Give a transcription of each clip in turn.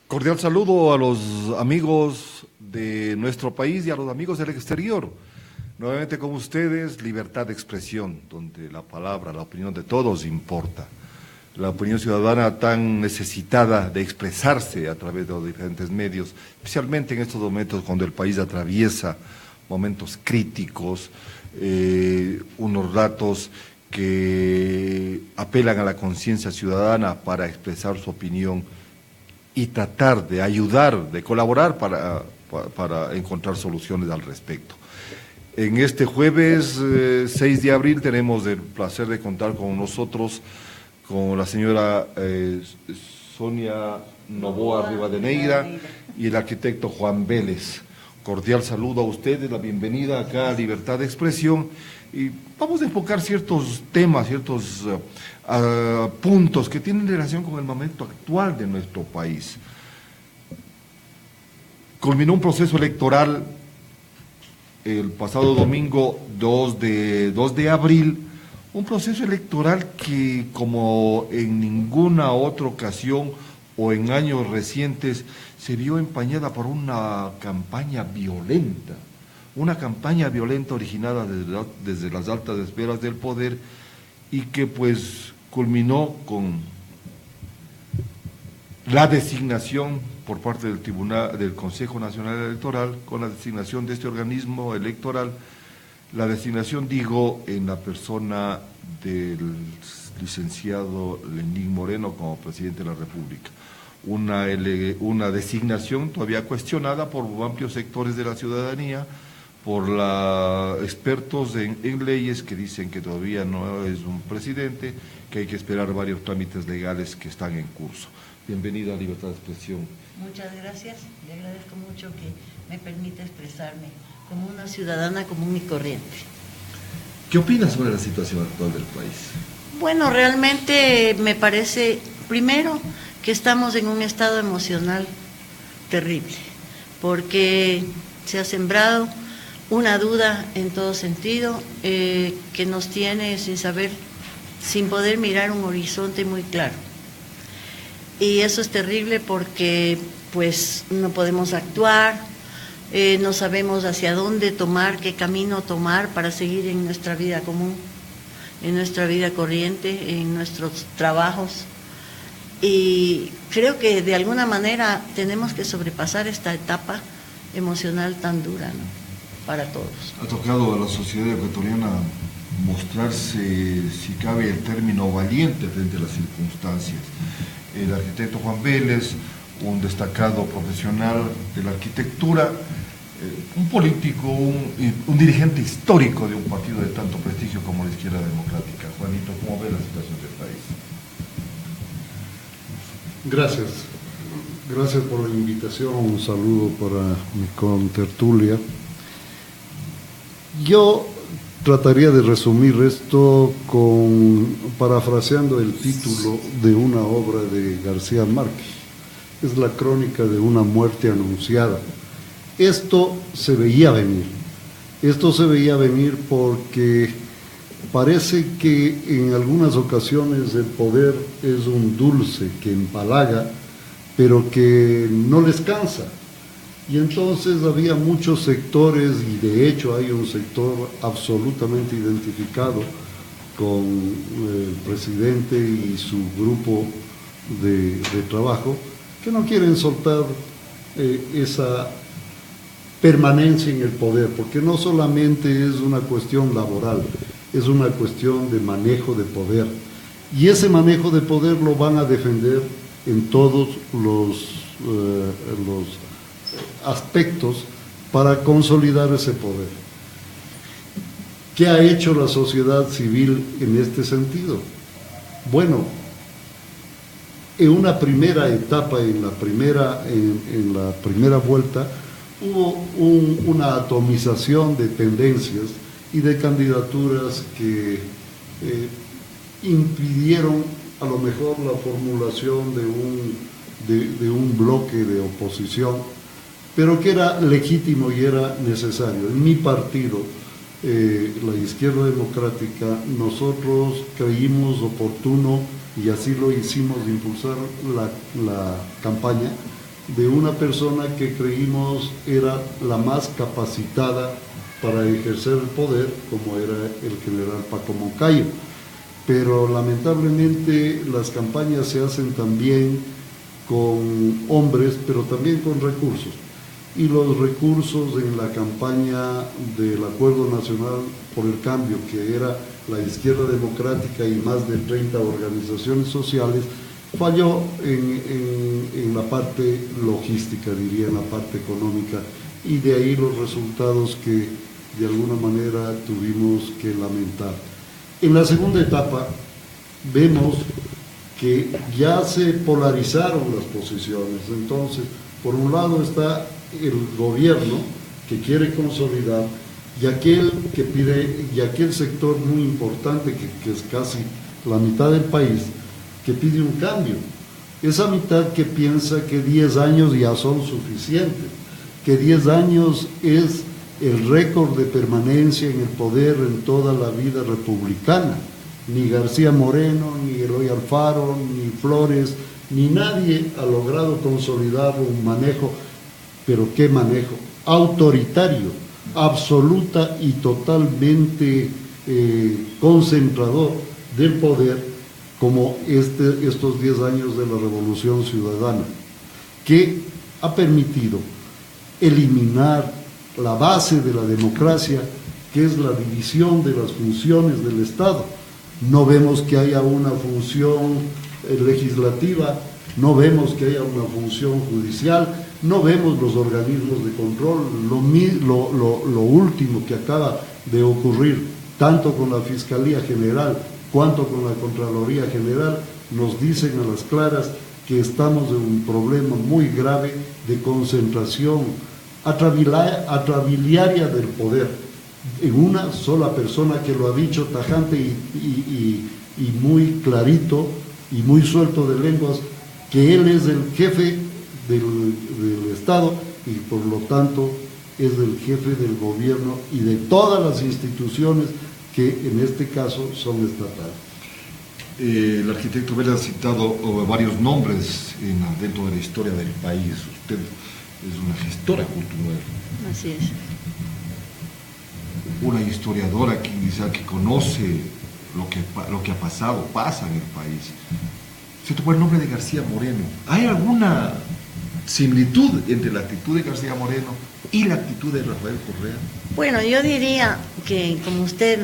Cordial saludo a los amigos de nuestro país y a los amigos del exterior. Nuevamente con ustedes, libertad de expresión, donde la palabra, la opinión de todos importa. La opinión ciudadana tan necesitada de expresarse a través de los diferentes medios, especialmente en estos momentos cuando el país atraviesa momentos críticos, unos datos que apelan a la conciencia ciudadana para expresar su opinión y tratar de ayudar, de colaborar para encontrar soluciones al respecto. En este jueves 6 de abril tenemos el placer de contar con nosotros con la señora Sonia Novoa Rivadeneira y el arquitecto Juan Vélez. Cordial saludo a ustedes, la bienvenida acá a Libertad de Expresión, y vamos a enfocar ciertos temas, ciertos puntos que tienen relación con el momento actual de nuestro país. Culminó un proceso electoral el pasado domingo 2 de abril, un proceso electoral que, como en ninguna otra ocasión o en años recientes, se vio empañada por una campaña violenta originada desde las altas esferas del poder, y que pues culminó con la designación por parte del Consejo Nacional Electoral, con la designación de este organismo electoral, la designación, digo, en la persona del licenciado Lenín Moreno como presidente de la República. Una designación todavía cuestionada por amplios sectores de la ciudadanía, por expertos en leyes que dicen que todavía no es un presidente, que hay que esperar varios trámites legales que están en curso. Bienvenida a Libertad de Expresión. Muchas gracias, le agradezco mucho que me permita expresarme como una ciudadana común y corriente. ¿Qué opinas sobre la situación actual del país? Bueno, realmente me parece, primero, que estamos en un estado emocional terrible, porque se ha sembrado una duda en todo sentido que nos tiene sin poder mirar un horizonte muy claro. Y eso es terrible porque pues no podemos actuar, no sabemos hacia dónde tomar, qué camino tomar para seguir en nuestra vida común, en nuestra vida corriente, en nuestros trabajos. Y creo que de alguna manera tenemos que sobrepasar esta etapa emocional tan dura, ¿no?, para todos. Ha tocado a la sociedad ecuatoriana mostrarse, si cabe el término, valiente frente a las circunstancias. El arquitecto Juan Vélez, un destacado profesional de la arquitectura, un político, un dirigente histórico de un partido de tanto prestigio como la Izquierda Democrática. Juanito, ¿cómo ve la situación del país? Gracias por la invitación, un saludo para mi contertulia. Yo trataría de resumir esto parafraseando el título de una obra de García Márquez. Es la crónica de una muerte anunciada. Esto se veía venir porque parece que en algunas ocasiones el poder es un dulce que empalaga, pero que no les cansa. Y entonces había muchos sectores, y de hecho hay un sector absolutamente identificado con el presidente y su grupo de trabajo, que no quieren soltar esa permanencia en el poder, porque no solamente es una cuestión laboral, es una cuestión de manejo de poder. Y ese manejo de poder lo van a defender en todos los aspectos para consolidar ese poder. ¿Qué ha hecho la sociedad civil en este sentido? Bueno, en una primera etapa, en la primera vuelta, hubo una atomización de tendencias y de candidaturas que impidieron a lo mejor la formulación de un bloque de oposición, pero que era legítimo y era necesario. En mi partido, la Izquierda Democrática, nosotros creímos oportuno, y así lo hicimos, de impulsar la campaña de una persona que creímos era la más capacitada para ejercer el poder, como era el general Paco Moncayo. Pero lamentablemente las campañas se hacen también con hombres, pero también con recursos. Y los recursos en la campaña del Acuerdo Nacional por el Cambio, que era la izquierda democrática y más de 30 organizaciones sociales, falló en la parte logística, diría, en la parte económica, y de ahí los resultados que de alguna manera tuvimos que lamentar. En la segunda etapa vemos que ya se polarizaron las posiciones. Entonces, por un lado está el gobierno que quiere consolidar y aquel que pide, y aquel sector muy importante que es casi la mitad del país, que pide un cambio. Esa mitad que piensa que 10 años ya son suficientes, que 10 años es el récord de permanencia en el poder en toda la vida republicana. Ni García Moreno, ni Eloy Alfaro, ni Flores, ni nadie ha logrado consolidar un manejo, pero ¿qué manejo? Autoritario, absoluta y totalmente concentrador del poder, como estos 10 años de la Revolución Ciudadana, que ha permitido eliminar la base de la democracia, que es la división de las funciones del Estado. No vemos que haya una función legislativa, no vemos que haya una función judicial, no vemos los organismos de control. Lo último que acaba de ocurrir, tanto con la Fiscalía General cuanto con la Contraloría General, nos dicen a las claras que estamos en un problema muy grave de concentración atrabiliaria del poder, en una sola persona, que lo ha dicho tajante y muy clarito y muy suelto de lenguas, que él es el jefe del Estado y por lo tanto es el jefe del gobierno y de todas las instituciones que en este caso son estatales. El arquitecto Vélez ha citado varios nombres dentro de la historia del país. Usted es una gestora cultural. Así es. Una historiadora que conoce lo que ha pasado, pasa en el país. Se tocó el nombre de García Moreno. ¿Hay alguna similitud entre la actitud de García Moreno y la actitud de Rafael Correa? Bueno, yo diría que, como usted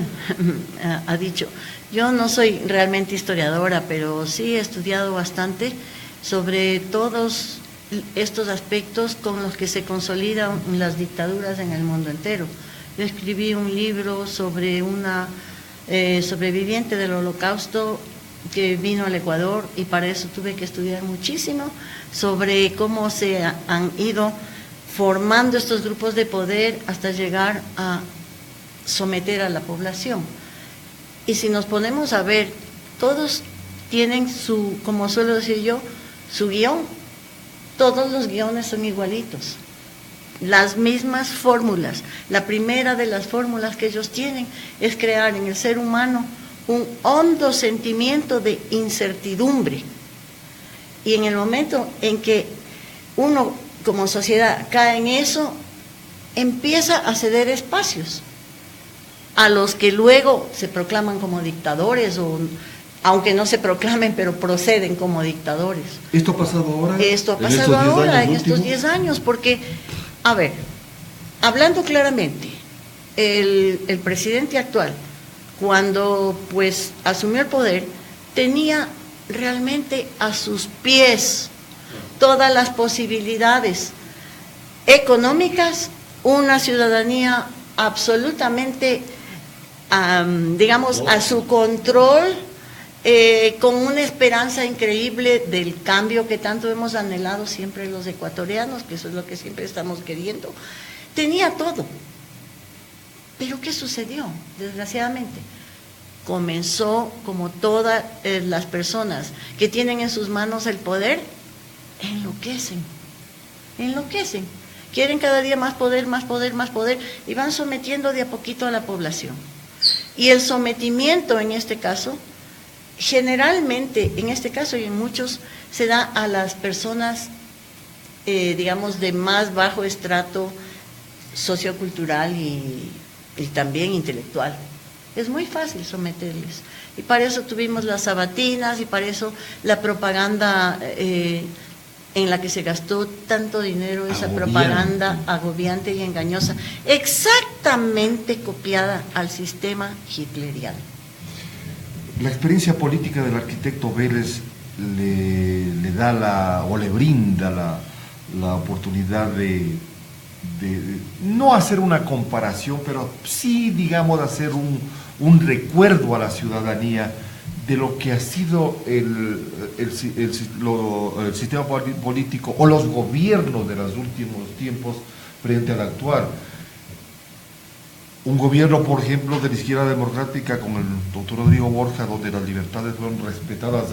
ha dicho, yo no soy realmente historiadora, pero sí he estudiado bastante sobre todos estos aspectos con los que se consolidan las dictaduras en el mundo entero. Yo escribí un libro sobre una sobreviviente del Holocausto que vino al Ecuador, y para eso tuve que estudiar muchísimo sobre cómo se han ido formando estos grupos de poder hasta llegar a someter a la población. Y si nos ponemos a ver, todos tienen su, como suelo decir yo, su guión. Todos los guiones son igualitos, las mismas fórmulas. La primera de las fórmulas que ellos tienen es crear en el ser humano un hondo sentimiento de incertidumbre. Y en el momento en que uno como sociedad cae en eso, empieza a ceder espacios a los que luego se proclaman como dictadores, o aunque no se proclamen, pero proceden como dictadores. ¿Esto ha pasado ahora? Esto ha pasado ahora, en estos 10 años, porque, a ver, hablando claramente, el presidente actual, cuando pues asumió el poder, tenía realmente a sus pies todas las posibilidades económicas, una ciudadanía absolutamente, digamos, a su control, con una esperanza increíble del cambio que tanto hemos anhelado siempre los ecuatorianos, que eso es lo que siempre estamos queriendo. Tenía todo. Pero ¿qué sucedió? Desgraciadamente, comenzó, como todas las personas que tienen en sus manos el poder, enloquecen. Quieren cada día más poder, más poder, más poder, y van sometiendo de a poquito a la población. Y el sometimiento en este caso, generalmente, en este caso y en muchos, se da a las personas digamos, de más bajo estrato sociocultural y también intelectual. Es muy fácil someterles. Y para eso tuvimos las sabatinas y para eso la propaganda en la que se gastó tanto dinero, esa propaganda agobiante y engañosa, exactamente copiada al sistema hitleriano. La experiencia política del arquitecto Vélez le da o le brinda la oportunidad de no hacer una comparación, pero sí, digamos, hacer un recuerdo a la ciudadanía de lo que ha sido el sistema político o los gobiernos de los últimos tiempos frente al actual. Un gobierno, por ejemplo, de la izquierda democrática con el doctor Rodrigo Borja, donde las libertades fueron respetadas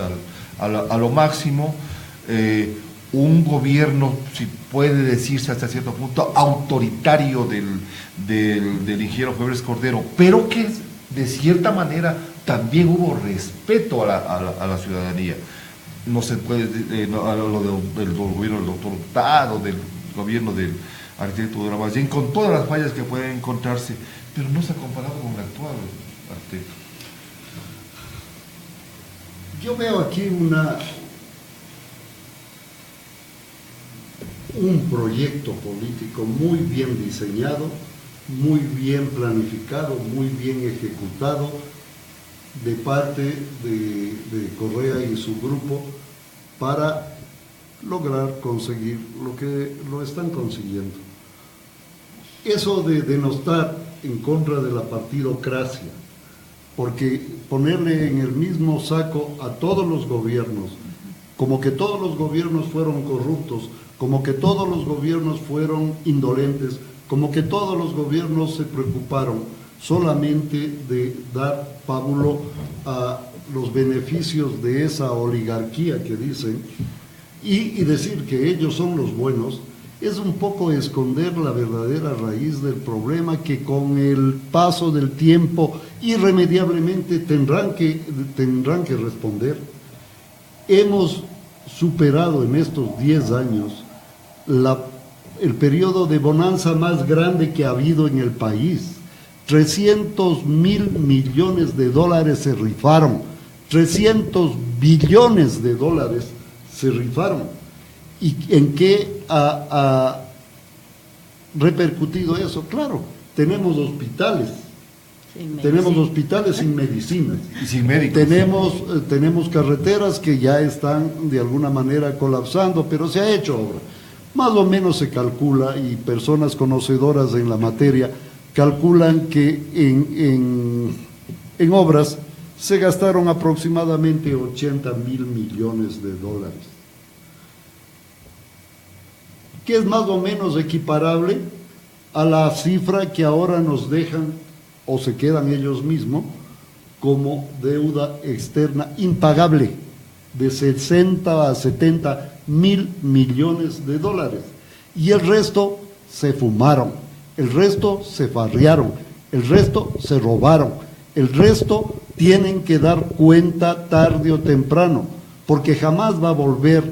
a lo máximo, un gobierno, si puede decirse hasta cierto punto, autoritario del ingeniero Febres Cordero, pero que de cierta manera también hubo respeto a la ciudadanía. No se puede, del gobierno del doctor Hurtado, del gobierno del arquitecto Durán Ballén, con todas las fallas que pueden encontrarse, pero no se ha comparado con el actual arquitecto. Yo veo aquí un proyecto político muy bien diseñado, muy bien planificado, muy bien ejecutado de parte de Correa y su grupo para lograr conseguir lo que lo están consiguiendo. Eso de denostar en contra de la partidocracia, porque ponerle en el mismo saco a todos los gobiernos, como que todos los gobiernos fueron corruptos, como que todos los gobiernos fueron indolentes, como que todos los gobiernos se preocuparon solamente de dar pábulo a los beneficios de esa oligarquía que dicen, y decir que ellos son los buenos, es un poco esconder la verdadera raíz del problema que con el paso del tiempo irremediablemente tendrán que responder. Hemos superado en estos 10 años el periodo de bonanza más grande que ha habido en el país. 300.000 millones de dólares se rifaron, 300 billones de dólares se rifaron. ¿Y en qué ha repercutido eso? Claro, tenemos hospitales. Tenemos hospitales sin medicinas. Y sin médicos. Tenemos carreteras que ya están de alguna manera colapsando, pero se ha hecho obra. Más o menos se calcula, y personas conocedoras en la materia calculan que en obras se gastaron aproximadamente 80.000 millones de dólares, que es más o menos equiparable a la cifra que ahora nos dejan o se quedan ellos mismos como deuda externa impagable de 60 a 70.000 millones de dólares. Y el resto se fumaron, el resto se farrearon, el resto se robaron, el resto tienen que dar cuenta tarde o temprano, porque jamás va a volver,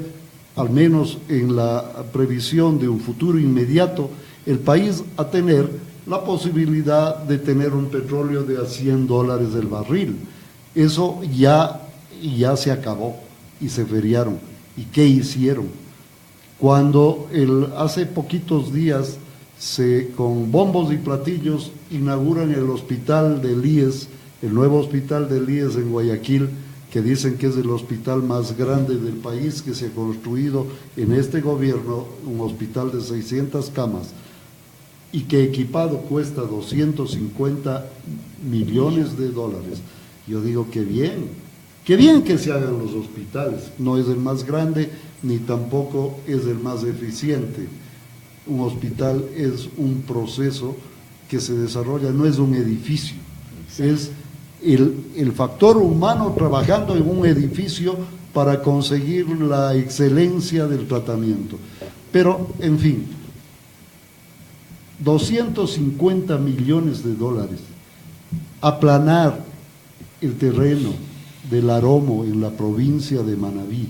al menos en la previsión de un futuro inmediato, el país a tener la posibilidad de tener un petróleo de a $100 el barril. Eso ya se acabó y se feriaron. ¿Y qué hicieron? Cuando hace poquitos días con bombos y platillos inauguran el hospital del IES, el nuevo hospital del IES en Guayaquil, que dicen que es el hospital más grande del país, que se ha construido en este gobierno, un hospital de 600 camas, y que equipado cuesta 250 millones de dólares. Yo digo, qué bien que se hagan los hospitales. No es el más grande, ni tampoco es el más eficiente. Un hospital es un proceso que se desarrolla, no es un edificio, es el factor humano trabajando en un edificio para conseguir la excelencia del tratamiento. Pero, en fin, 250 millones de dólares, aplanar el terreno del Aromo en la provincia de Manabí,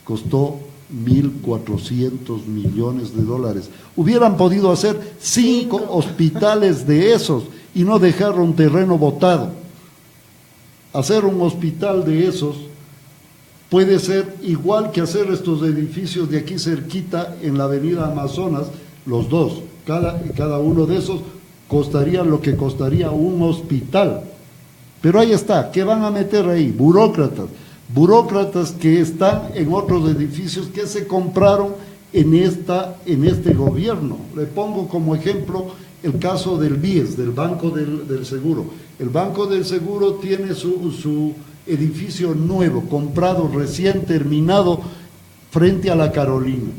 costó 1.400 millones de dólares. Hubieran podido hacer 5 hospitales de esos y no dejar un terreno botado. Hacer un hospital de esos puede ser igual que hacer estos edificios de aquí cerquita en la avenida Amazonas, los dos. Cada uno de esos costaría lo que costaría un hospital. Pero ahí está, ¿qué van a meter ahí? Burócratas que están en otros edificios que se compraron en este gobierno. Le pongo como ejemplo el caso del BIES, del Banco del Seguro. El Banco del Seguro tiene su edificio nuevo, comprado, recién terminado, frente a la Carolina.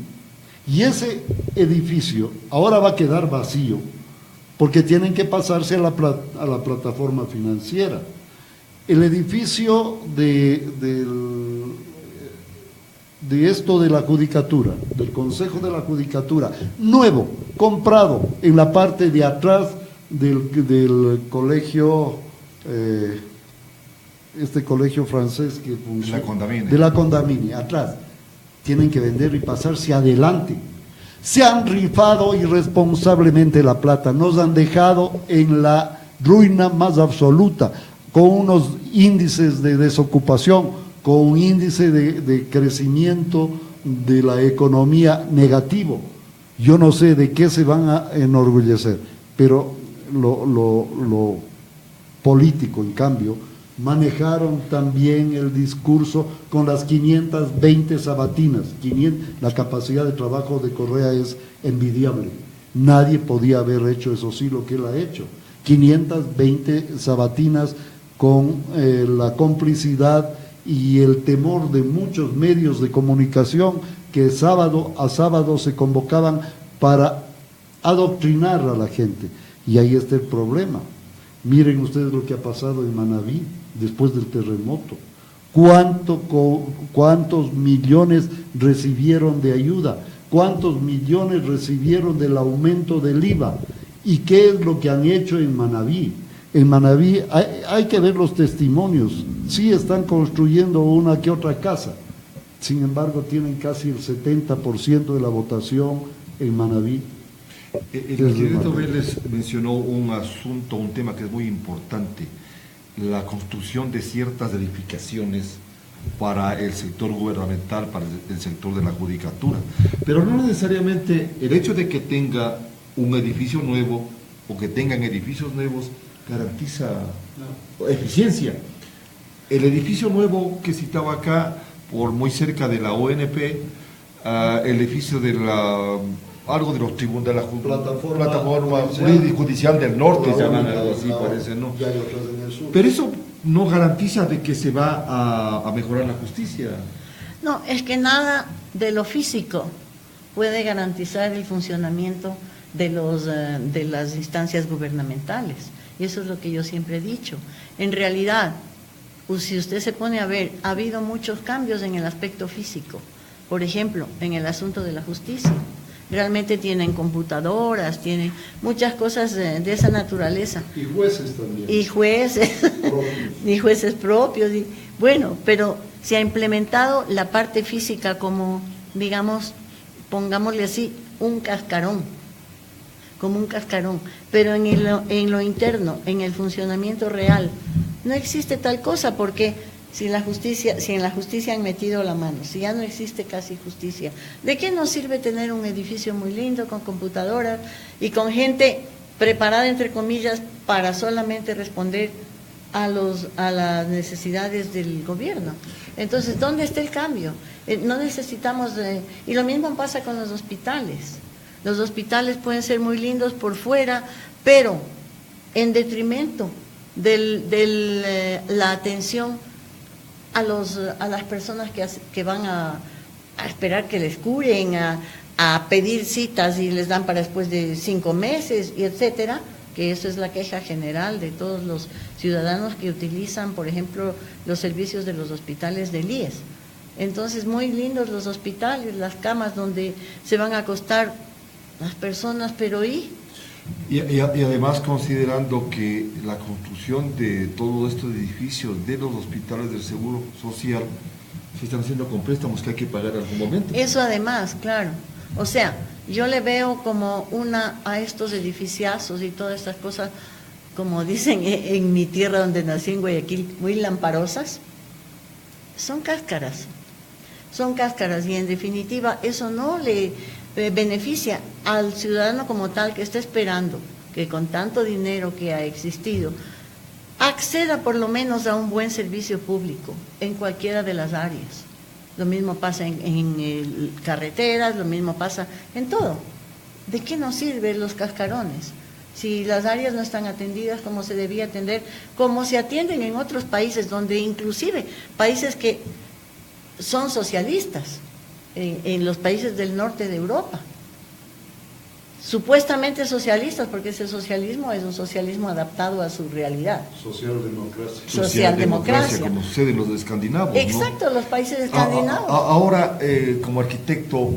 Y ese edificio ahora va a quedar vacío, porque tienen que pasarse a la plataforma financiera. El edificio de esto de la Judicatura, del Consejo de la Judicatura, nuevo, comprado en la parte de atrás del colegio, este colegio francés que funciona, de la Condamine, atrás. Tienen que vender y pasarse adelante. Se han rifado irresponsablemente la plata, nos han dejado en la ruina más absoluta, con unos índices de desocupación, con un índice de crecimiento de la economía negativo. Yo no sé de qué se van a enorgullecer, pero lo político, en cambio, manejaron también el discurso con las 520 sabatinas. La capacidad de trabajo de Correa es envidiable. Nadie podía haber hecho eso sí lo que él ha hecho. 520 sabatinas con la complicidad y el temor de muchos medios de comunicación que sábado a sábado se convocaban para adoctrinar a la gente. Y ahí está el problema. Miren ustedes lo que ha pasado en Manabí después del terremoto. ¿Cuántos millones recibieron de ayuda? ¿Cuántos millones recibieron del aumento del IVA? ¿Y qué es lo que han hecho en Manabí? En Manabí hay que ver los testimonios. Sí están construyendo una que otra casa. Sin embargo, tienen casi el 70% de la votación en Manabí. El presidente Vélez mencionó un tema que es muy importante, la construcción de ciertas edificaciones para el sector gubernamental, para el sector de la judicatura. Pero no necesariamente el hecho de que tenga un edificio nuevo o que tengan edificios nuevos garantiza eficiencia. El edificio nuevo que citaba acá, por muy cerca de la ONP, el edificio de algo de los tribunos de la plataforma judicial del norte, llaman algo así, parece, ¿no? Pero eso no garantiza de que se va a mejorar la justicia. No, es que nada de lo físico puede garantizar el funcionamiento de las instancias gubernamentales. Y eso es lo que yo siempre he dicho. En realidad, si usted se pone a ver, ha habido muchos cambios en el aspecto físico. Por ejemplo, en el asunto de la justicia. Realmente tienen computadoras, tienen muchas cosas de esa naturaleza. Y jueces también. Y jueces, y jueces propios. Bueno, pero se ha implementado la parte física como, digamos, pongámosle así, un cascarón, como un cascarón. Pero en lo interno, en el funcionamiento real, no existe tal cosa, porque si en la justicia han metido la mano, si ya no existe casi justicia, ¿de qué nos sirve tener un edificio muy lindo con computadoras y con gente preparada, entre comillas, para solamente responder a las necesidades del gobierno? Entonces, ¿dónde está el cambio? No necesitamos, y lo mismo pasa con los hospitales. Los hospitales pueden ser muy lindos por fuera, pero en detrimento de la atención a las personas que van a esperar que les curen, a pedir citas y les dan para después de 5 meses, y etcétera, que eso es la queja general de todos los ciudadanos que utilizan, por ejemplo, los servicios de los hospitales del IES. Entonces, muy lindos los hospitales, las camas donde se van a acostar las personas, pero Y además, considerando que la construcción de todos estos edificios de los hospitales del Seguro Social Si están haciendo con préstamos que hay que pagar en algún momento. Eso además, claro. O sea, yo le veo como a estos edificiazos y todas estas cosas, como dicen en mi tierra donde nací, en Guayaquil, muy lamparosas. Son cáscaras y en definitiva eso no le beneficia al ciudadano como tal, que está esperando que con tanto dinero que ha existido acceda por lo menos a un buen servicio público en cualquiera de las áreas. Lo mismo pasa en carreteras, lo mismo pasa en todo. ¿De qué nos sirven los cascarones si las áreas no están atendidas como se debía atender, como se atienden en otros países, donde inclusive países que son socialistas, en los países del norte de Europa? Supuestamente socialistas, porque ese socialismo es un socialismo adaptado a su realidad. Socialdemocracia. Socialdemocracia. Como sucede en los escandinavos, Exacto, ¿no? los países escandinavos. Ahora, como arquitecto,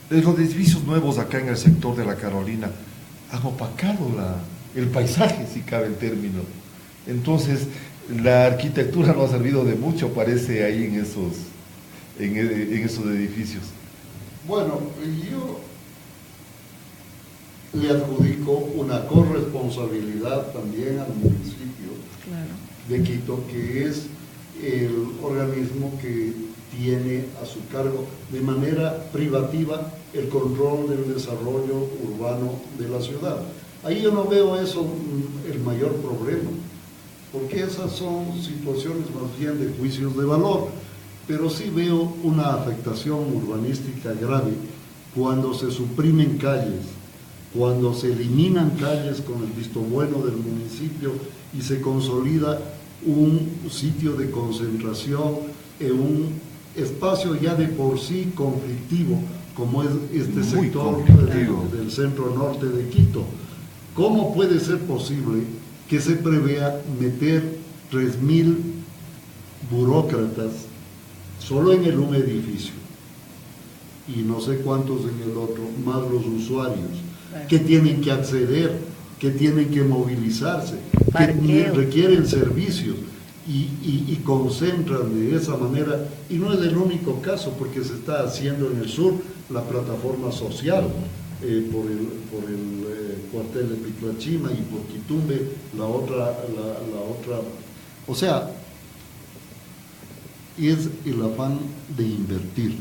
los edificios nuevos acá en el sector de la Carolina han opacado el paisaje, si cabe el término. Entonces, la arquitectura no ha servido de mucho, parece, ahí en esos edificios. Bueno, yo le adjudico una corresponsabilidad también al municipio de Quito, que es el organismo que tiene a su cargo de manera privativa el control del desarrollo urbano de la ciudad. Ahí yo no veo eso el mayor problema, porque esas son situaciones más bien de juicios de valor, pero sí veo una afectación urbanística grave cuando se suprimen calles, cuando se eliminan calles con el visto bueno del municipio y se consolida un sitio de concentración en un espacio ya de por sí conflictivo, como es este sector del centro norte de Quito. ¿Cómo puede ser posible que se prevea meter 3.000 burócratas solo en un edificio y no sé cuántos en el otro, más los usuarios que tienen que acceder, que tienen que movilizarse, que requieren servicios y concentran de esa manera? Y no es el único caso, porque se está haciendo en el sur la plataforma social, por el cuartel de Piclachima, y por Quitumbe la otra. O sea, es el afán de invertir.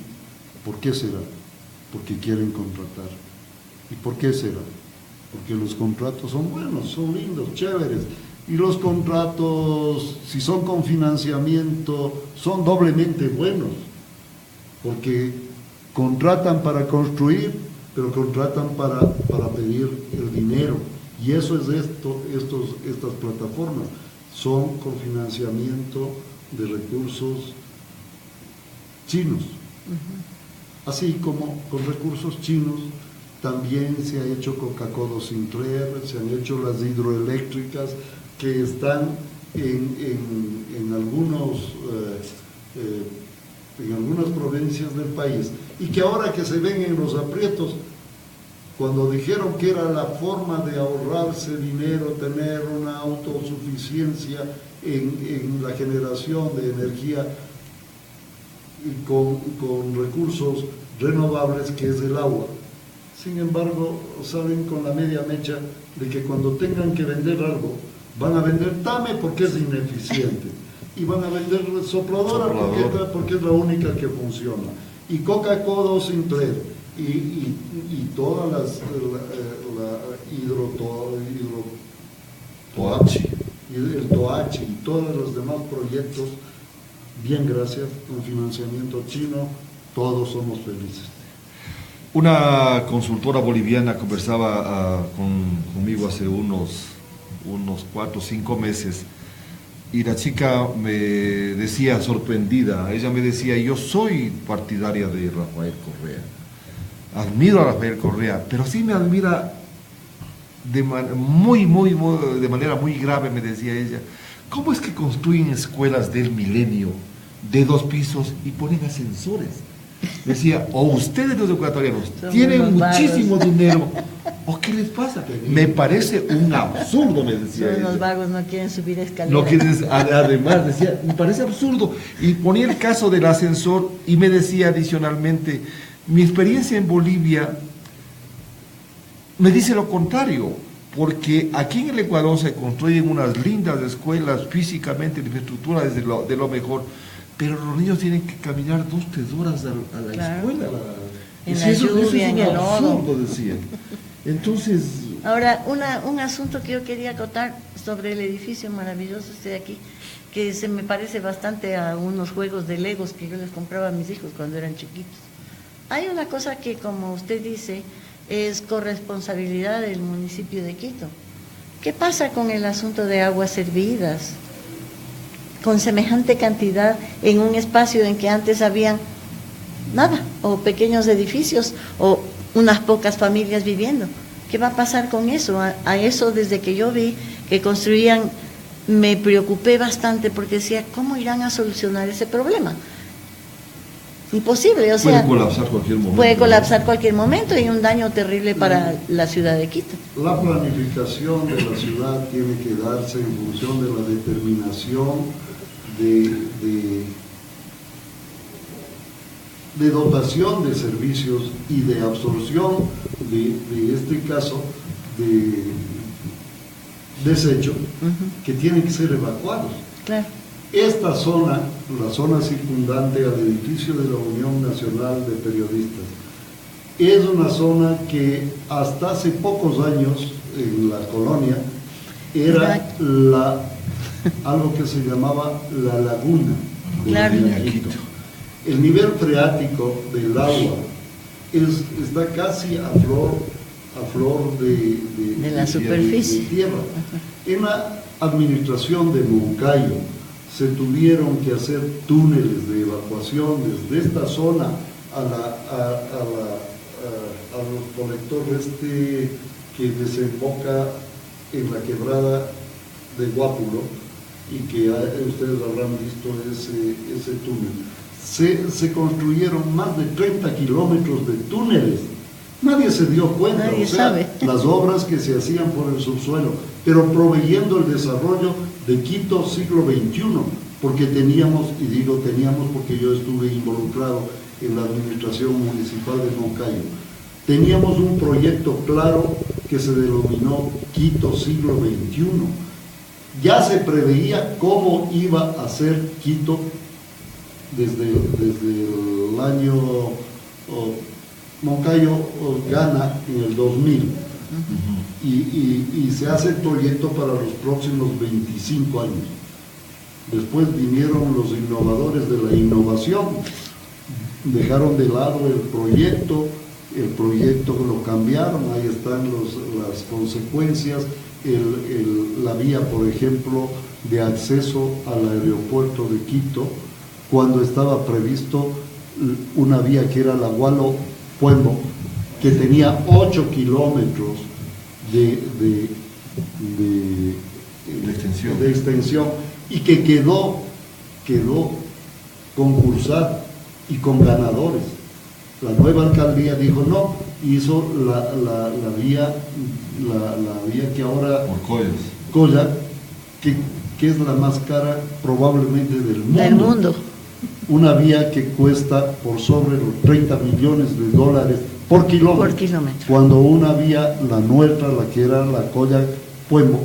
¿Por qué será? Porque quieren contratar. ¿Y por qué será? Porque los contratos son buenos, son lindos, chéveres. Y los contratos, si son con financiamiento, son doblemente buenos, porque contratan para construir, pero contratan para pedir el dinero. Y eso es estas plataformas, son con financiamiento de recursos chinos. Así como con recursos chinos también se ha hecho Coca-Cola Sinclair, se han hecho las hidroeléctricas que están en algunas provincias del país, y que ahora que se ven en los aprietos, cuando dijeron que era la forma de ahorrarse dinero, tener una autosuficiencia en la generación de energía y con recursos renovables, que es el agua. Sin embargo, salen con la media mecha de que cuando tengan que vender algo, van a vender Tame porque es ineficiente, y van a vender Sopladora porque es la única que funciona, y Coca-Cola Sinclair, y todas las el Toachi y todos los demás proyectos, bien gracias, con financiamiento chino, todos somos felices. Una consultora boliviana conversaba conmigo hace unos 4 o 5 meses, y la chica me decía, sorprendida, ella me decía: yo soy partidaria de Rafael Correa, admiro a Rafael Correa, pero sí me admira de manera muy grave, me decía ella, ¿cómo es que construyen escuelas del milenio de 2 pisos y ponen ascensores? Decía, o ustedes los ecuatorianos tienen muchísimo dinero, ¿O qué les pasa? Me parece un absurdo, me decía Los ella. vagos no quieren subir escaleras. No quieres, además decía, me parece absurdo. Y ponía el caso del ascensor y me decía adicionalmente, mi experiencia en Bolivia me dice lo contrario, porque aquí en el Ecuador se construyen unas lindas escuelas físicamente, la infraestructura es de lo mejor, pero los niños tienen que caminar 2-3 horas a la Claro. escuela. En Sí, la eso lluvia, es en un el lodo. absurdo, decía. Entonces, Ahora, un asunto que yo quería acotar sobre el edificio maravilloso este de aquí, que se me parece bastante a unos juegos de Legos que yo les compraba a mis hijos cuando eran chiquitos. Hay una cosa que, como usted dice, es corresponsabilidad del municipio de Quito. ¿Qué pasa con el asunto de aguas servidas? Con semejante cantidad en un espacio en que antes habían nada, o pequeños edificios, o unas pocas familias viviendo. ¿Qué va a pasar con eso? A eso, desde que yo vi que construían, me preocupé bastante porque decía, ¿cómo irán a solucionar ese problema? Imposible, o sea, puede colapsar cualquier momento. puede colapsar cualquier momento y un daño terrible para la ciudad de Quito. La planificación de la ciudad tiene que darse en función de la determinación de dotación de servicios y de absorción de este caso de desechos que tienen que ser evacuados. Claro. Esta zona, la zona circundante al edificio de la Unión Nacional de Periodistas, es una zona que hasta hace pocos años en la colonia era algo que se llamaba la laguna de Claro. Quito. El nivel freático del agua está casi a flor De la superficie. de tierra. En la administración de Moncayo se tuvieron que hacer túneles de evacuación desde esta zona al colector que desemboca en la quebrada de Guápulo y que ustedes habrán visto ese túnel. Se construyeron más de 30 kilómetros de túneles. Nadie se dio cuenta, Nadie sabe. las obras que se hacían por el subsuelo, pero proveyendo el desarrollo de Quito siglo XXI, porque teníamos, y digo teníamos porque yo estuve involucrado en la administración municipal de Moncayo, teníamos un proyecto claro que se denominó Quito siglo XXI. Ya se preveía cómo iba a ser Quito desde el año Moncayo gana en el 2000 y se hace el proyecto para los próximos 25 años. Después vinieron los innovadores de la innovación, dejaron de lado el proyecto lo cambiaron, ahí están las consecuencias, la vía, por ejemplo, de acceso al aeropuerto de Quito, cuando estaba previsto una vía que era la Gualo-Puembo, que tenía 8 kilómetros de extensión y que quedó concursada y con ganadores. La nueva alcaldía dijo no, hizo la vía que ahora Colla, que es la más cara probablemente del mundo. Una vía que cuesta por sobre los 30 millones de dólares por kilómetro. Cuando una vía, la nuestra, la que era la Colla-Puembo,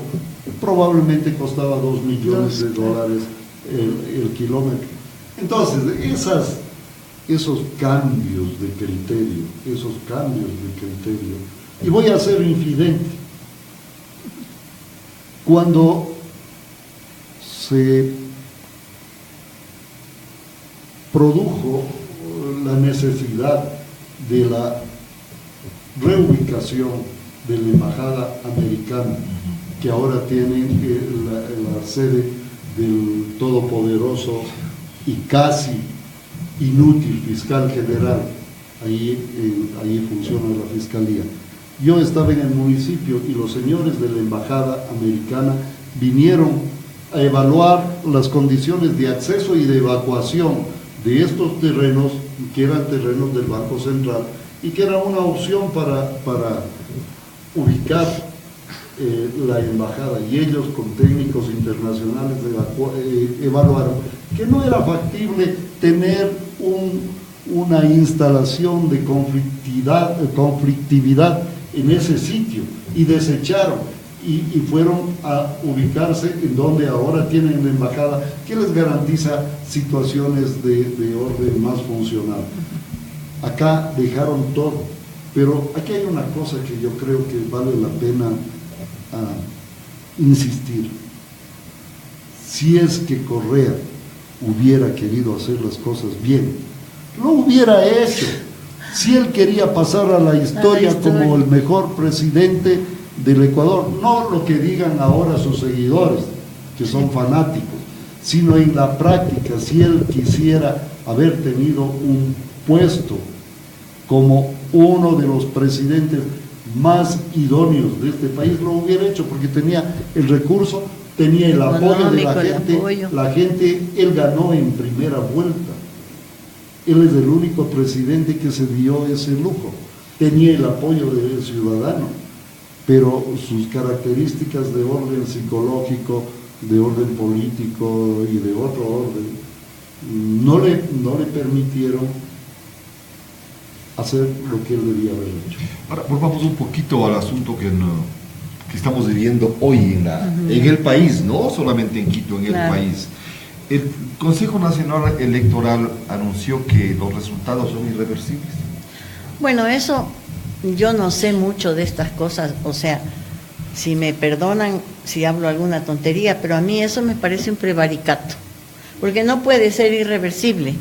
probablemente costaba 2 millones de dólares el kilómetro. Entonces, esos cambios de criterio, y voy a ser infidente. Cuando se produjo la necesidad de la reubicación de la embajada americana, que ahora tiene la sede del todopoderoso y casi inútil fiscal general, ahí funciona la fiscalía. Yo estaba en el municipio y los señores de la embajada americana vinieron a evaluar las condiciones de acceso y de evacuación de estos terrenos, que eran terrenos del Banco Central y que era una opción para ubicar la embajada, y ellos con técnicos internacionales evaluaron que no era factible tener una instalación de conflictividad en ese sitio, y desecharon y fueron a ubicarse en donde ahora tienen la embajada, que les garantiza situaciones de orden más funcional. Acá dejaron todo, pero aquí hay una cosa que yo creo que vale la pena insistir. Si es que Correa hubiera querido hacer las cosas bien, lo hubiera hecho. Si él quería pasar a la historia como el mejor presidente del Ecuador, no lo que digan ahora sus seguidores, que son fanáticos, sino en la práctica, si él quisiera haber tenido un puesto como uno de los presidentes más idóneos de este país, lo hubiera hecho, porque tenía el recurso, tenía el apoyo de la gente. La gente, él ganó en primera vuelta. Él es el único presidente que se dio ese lujo. Tenía el apoyo del ciudadano, pero sus características de orden psicológico, de orden político y de otro orden no le permitieron hacer lo que él debía haber hecho. Ahora, volvamos un poquito al asunto que estamos viviendo hoy en el país, no solamente en Quito, en el país. El Consejo Nacional Electoral anunció que los resultados son irreversibles. Bueno, eso yo no sé mucho de estas cosas, o sea, si me perdonan si hablo alguna tontería, pero a mí eso me parece un prevaricato, porque no puede ser irreversible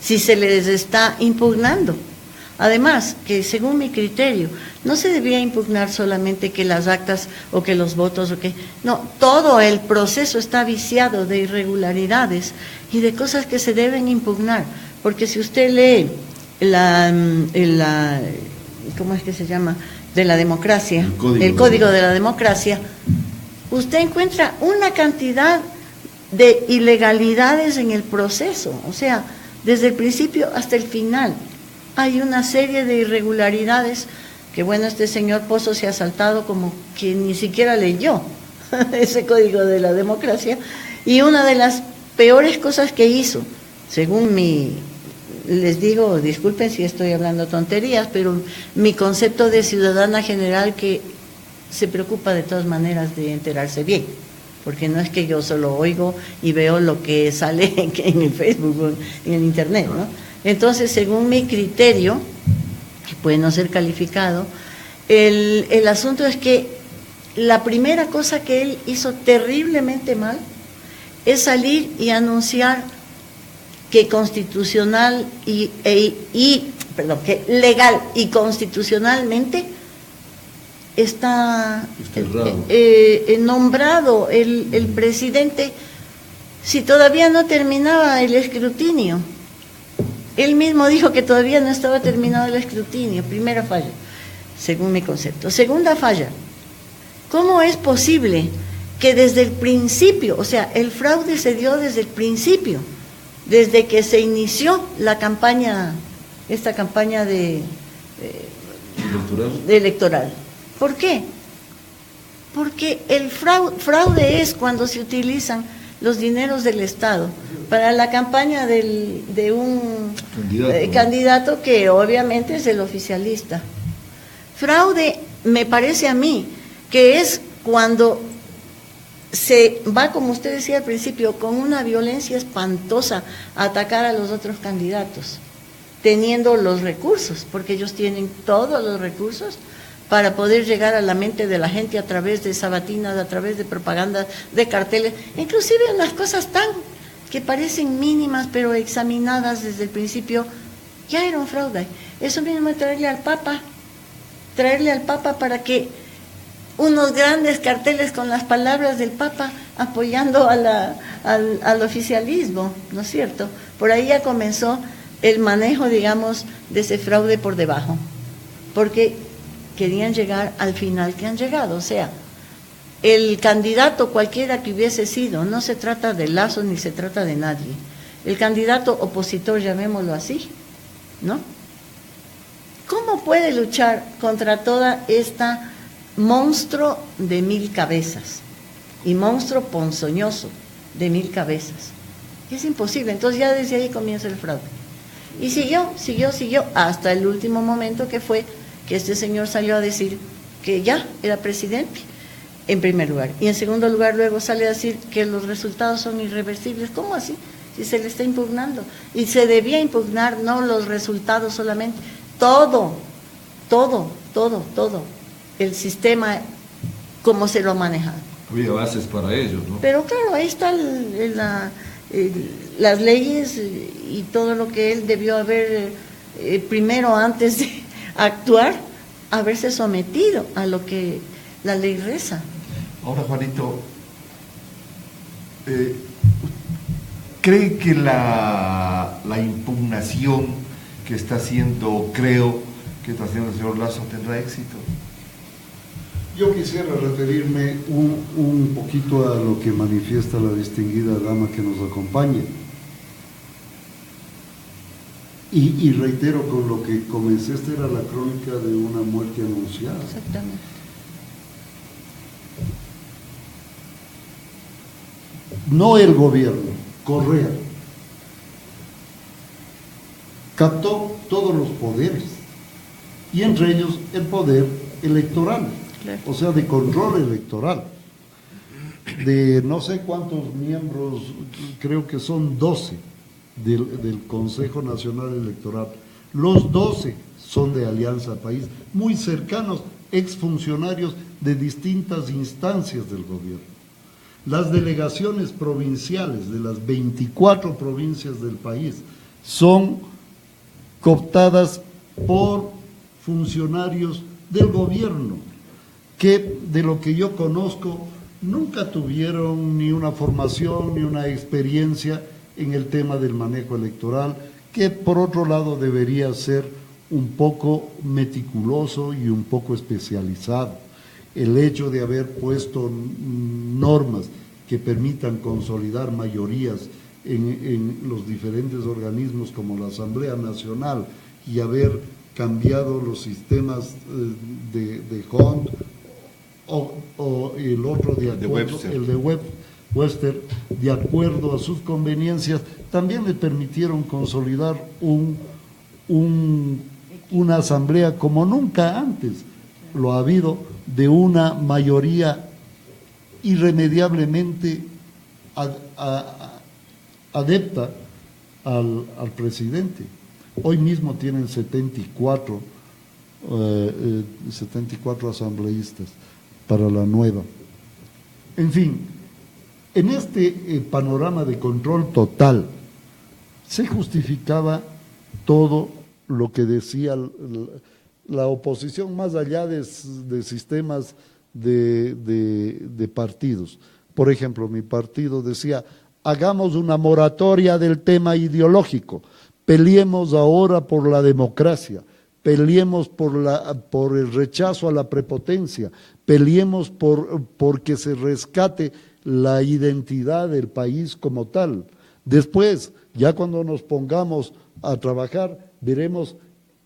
si se les está impugnando. Además, que según mi criterio, no se debía impugnar solamente que las actas o que los votos o que... No, todo el proceso está viciado de irregularidades y de cosas que se deben impugnar, porque si usted lee ¿cómo es que se llama? De la democracia, el código de la democracia, usted encuentra una cantidad de ilegalidades en el proceso, o sea, desde el principio hasta el final. Hay una serie de irregularidades que, bueno, este señor Pozo se ha saltado como que ni siquiera leyó ese código de la democracia, y una de las peores cosas que hizo, según les digo, disculpen si estoy hablando tonterías, pero mi concepto de ciudadana general que se preocupa de todas maneras de enterarse bien, porque no es que yo solo oigo y veo lo que sale en el Facebook o en el Internet, ¿no? Entonces, según mi criterio, que puede no ser calificado, el asunto es que la primera cosa que él hizo terriblemente mal es salir y anunciar que constitucional que legal y constitucionalmente está nombrado el presidente, si todavía no terminaba el escrutinio. Él mismo dijo que todavía no estaba terminado el escrutinio. Primera falla, según mi concepto. Segunda falla, ¿cómo es posible que desde el principio, o sea, el fraude se dio desde el principio, desde que se inició la campaña, esta campaña electoral? ¿Por qué? Porque el fraude es cuando se utilizan los dineros del Estado para la campaña de un candidato que obviamente es el oficialista. Fraude, me parece a mí, que es cuando se va, como usted decía al principio, con una violencia espantosa a atacar a los otros candidatos, teniendo los recursos, porque ellos tienen todos los recursos para poder llegar a la mente de la gente a través de sabatinas, a través de propaganda, de carteles, inclusive unas cosas tan que parecen mínimas, pero examinadas desde el principio, ya era un fraude. Eso mismo es traerle al Papa para que unos grandes carteles con las palabras del Papa apoyando al oficialismo, ¿no es cierto? Por ahí ya comenzó el manejo, digamos, de ese fraude por debajo, porque querían llegar al final que han llegado, o sea, el candidato cualquiera que hubiese sido, no se trata de Lazo ni se trata de nadie, el candidato opositor, llamémoslo así, ¿no? ¿Cómo puede luchar contra toda esta monstruo de 1000 cabezas y monstruo ponzoñoso de 1000 cabezas. Es imposible, entonces ya desde ahí comienza el fraude. Y siguió, hasta el último momento, que fue que este señor salió a decir que ya era presidente, en primer lugar. Y en segundo lugar, luego sale a decir que los resultados son irreversibles. ¿Cómo así? Si se le está impugnando. Y se debía impugnar no los resultados solamente, todo. El sistema, cómo se lo ha manejado. Había bases para ello, ¿no? Pero claro, ahí está las leyes y todo lo que él debió haber, primero, antes de actuar, haberse sometido a lo que la ley reza. Ahora, Juanito, ¿cree que la impugnación que está haciendo, que está haciendo el señor Lasso, tendrá éxito? Yo quisiera referirme un poquito a lo que manifiesta la distinguida dama que nos acompaña. Y reitero con lo que comencé, esta era la crónica de una muerte anunciada. Exactamente. No el gobierno, Correa captó todos los poderes, y entre ellos el poder electoral. Claro. O sea, de control electoral, de no sé cuántos miembros, creo que son 12 del Consejo Nacional Electoral. Los 12 son de Alianza País, muy cercanos, exfuncionarios de distintas instancias del gobierno. Las delegaciones provinciales de las 24 provincias del país son cooptadas por funcionarios del gobierno, que de lo que yo conozco nunca tuvieron ni una formación ni una experiencia en el tema del manejo electoral, que por otro lado debería ser un poco meticuloso y un poco especializado. El hecho de haber puesto normas que permitan consolidar mayorías en los diferentes organismos como la Asamblea Nacional y haber cambiado los sistemas de Hunt o el otro de acuerdo, el de Webster, de acuerdo a sus conveniencias, también le permitieron consolidar una asamblea como nunca antes lo ha habido, de una mayoría irremediablemente adepta al presidente. Hoy mismo tienen 74 asambleístas para la nueva. En fin, en este panorama de control total se justificaba todo lo que decía la oposición, más allá de sistemas de partidos. Por ejemplo, mi partido decía: hagamos una moratoria del tema ideológico, peleemos ahora por la democracia, peleemos por el rechazo a la prepotencia, peleemos por que se rescate la identidad del país como tal. Después, ya cuando nos pongamos a trabajar, veremos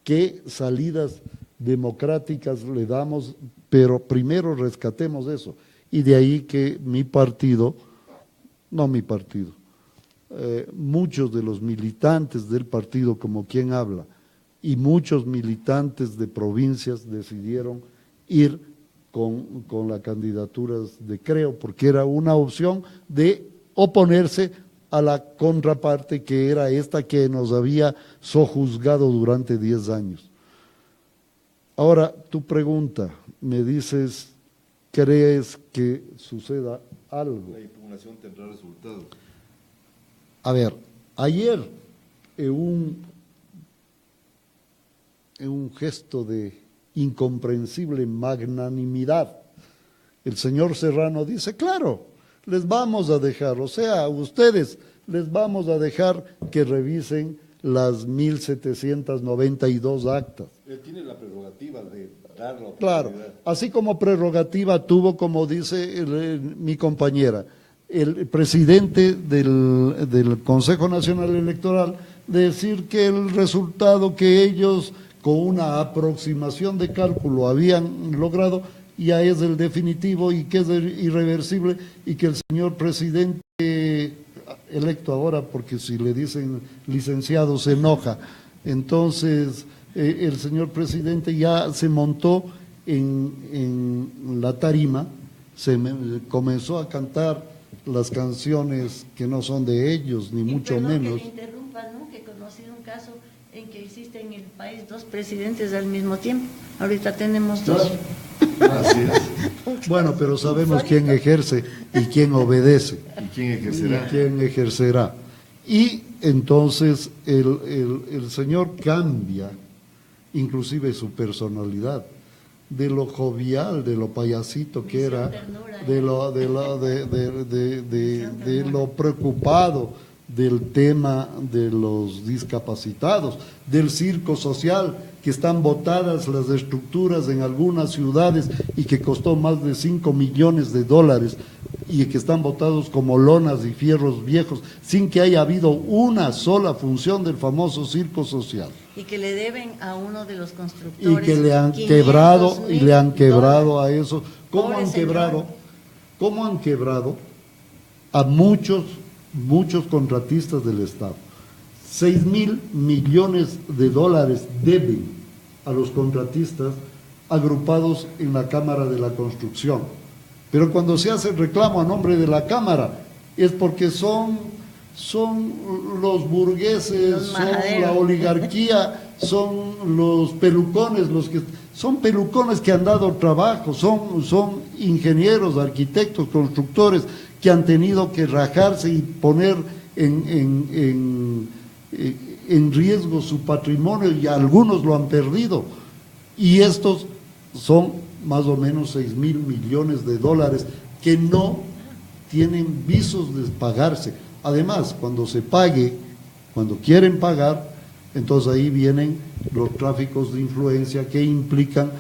qué salidas democráticas le damos, pero primero rescatemos eso. Y de ahí que muchos de los militantes del partido, como quien habla, y muchos militantes de provincias decidieron ir con la candidatura de Creo, porque era una opción de oponerse a la contraparte, que era esta que nos había sojuzgado durante 10 años. Ahora, tu pregunta, me dices, ¿crees que suceda algo? La impugnación tendrá resultados. A ver, ayer en un gesto de incomprensible magnanimidad, el señor Serrano dice: claro, les vamos a dejar, o sea, a ustedes les vamos a dejar que revisen las 1792 actas. Él tiene la prerrogativa de dar la oportunidad. Claro, así como prerrogativa tuvo, como dice mi compañera, el presidente del Consejo Nacional Electoral, de decir que el resultado que ellos con una aproximación de cálculo habían logrado ya es el definitivo y que es irreversible y que el señor presidente electo ahora, porque si le dicen licenciado se enoja, entonces el señor presidente ya se montó en la tarima, comenzó a cantar las canciones que no son de ellos, ni mucho menos. Que le interrumpa, ¿no? Que he conocido un caso en que existe en el país 2 presidentes al mismo tiempo. Ahorita tenemos 2. Así es. Bueno, pero sabemos quién ejerce y quién obedece. ¿Y quién ejercerá? Y quién ejercerá. Y entonces el señor cambia inclusive su personalidad, de lo jovial, de lo payasito que era, de lo preocupado del tema de los discapacitados, del circo social, que están botadas las estructuras en algunas ciudades y que costó más de 5 millones de dólares y que están botados como lonas y fierros viejos, sin que haya habido una sola función del famoso circo social. Y que le deben a uno de los constructores. Y que le han quebrado, y le han quebrado a eso. ¿Cómo han quebrado? ¿Cómo han quebrado a muchos contratistas del Estado? 6.000 millones de dólares deben a los contratistas agrupados en la Cámara de la Construcción. Pero cuando se hace reclamo a nombre de la Cámara es porque son los burgueses, son la oligarquía, son los pelucones, son pelucones que han dado trabajo, son ingenieros, arquitectos, constructores que han tenido que rajarse y poner en riesgo su patrimonio, y algunos lo han perdido, y estos son más o menos 6.000 millones de dólares que no tienen visos de pagarse. Además, cuando se pague, cuando quieren pagar, entonces ahí vienen los tráficos de influencia que implican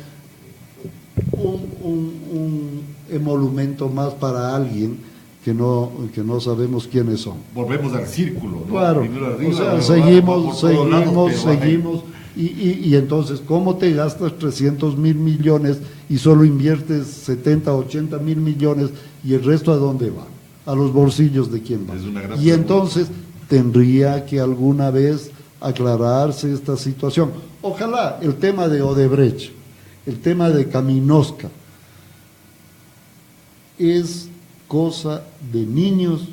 un emolumento más para alguien que no sabemos quiénes son. Volvemos al círculo, ¿no? Claro, Primero arriba, o sea, luego seguimos, y entonces, ¿cómo te gastas 300.000 millones y solo inviertes 70, 80.000 millones y el resto a dónde va? ¿A los bolsillos de quién va? Es una gran Y pregunta. entonces tendría que alguna vez aclararse esta situación. Ojalá el tema de Odebrecht, el tema de Caminosca, es cosa de niños,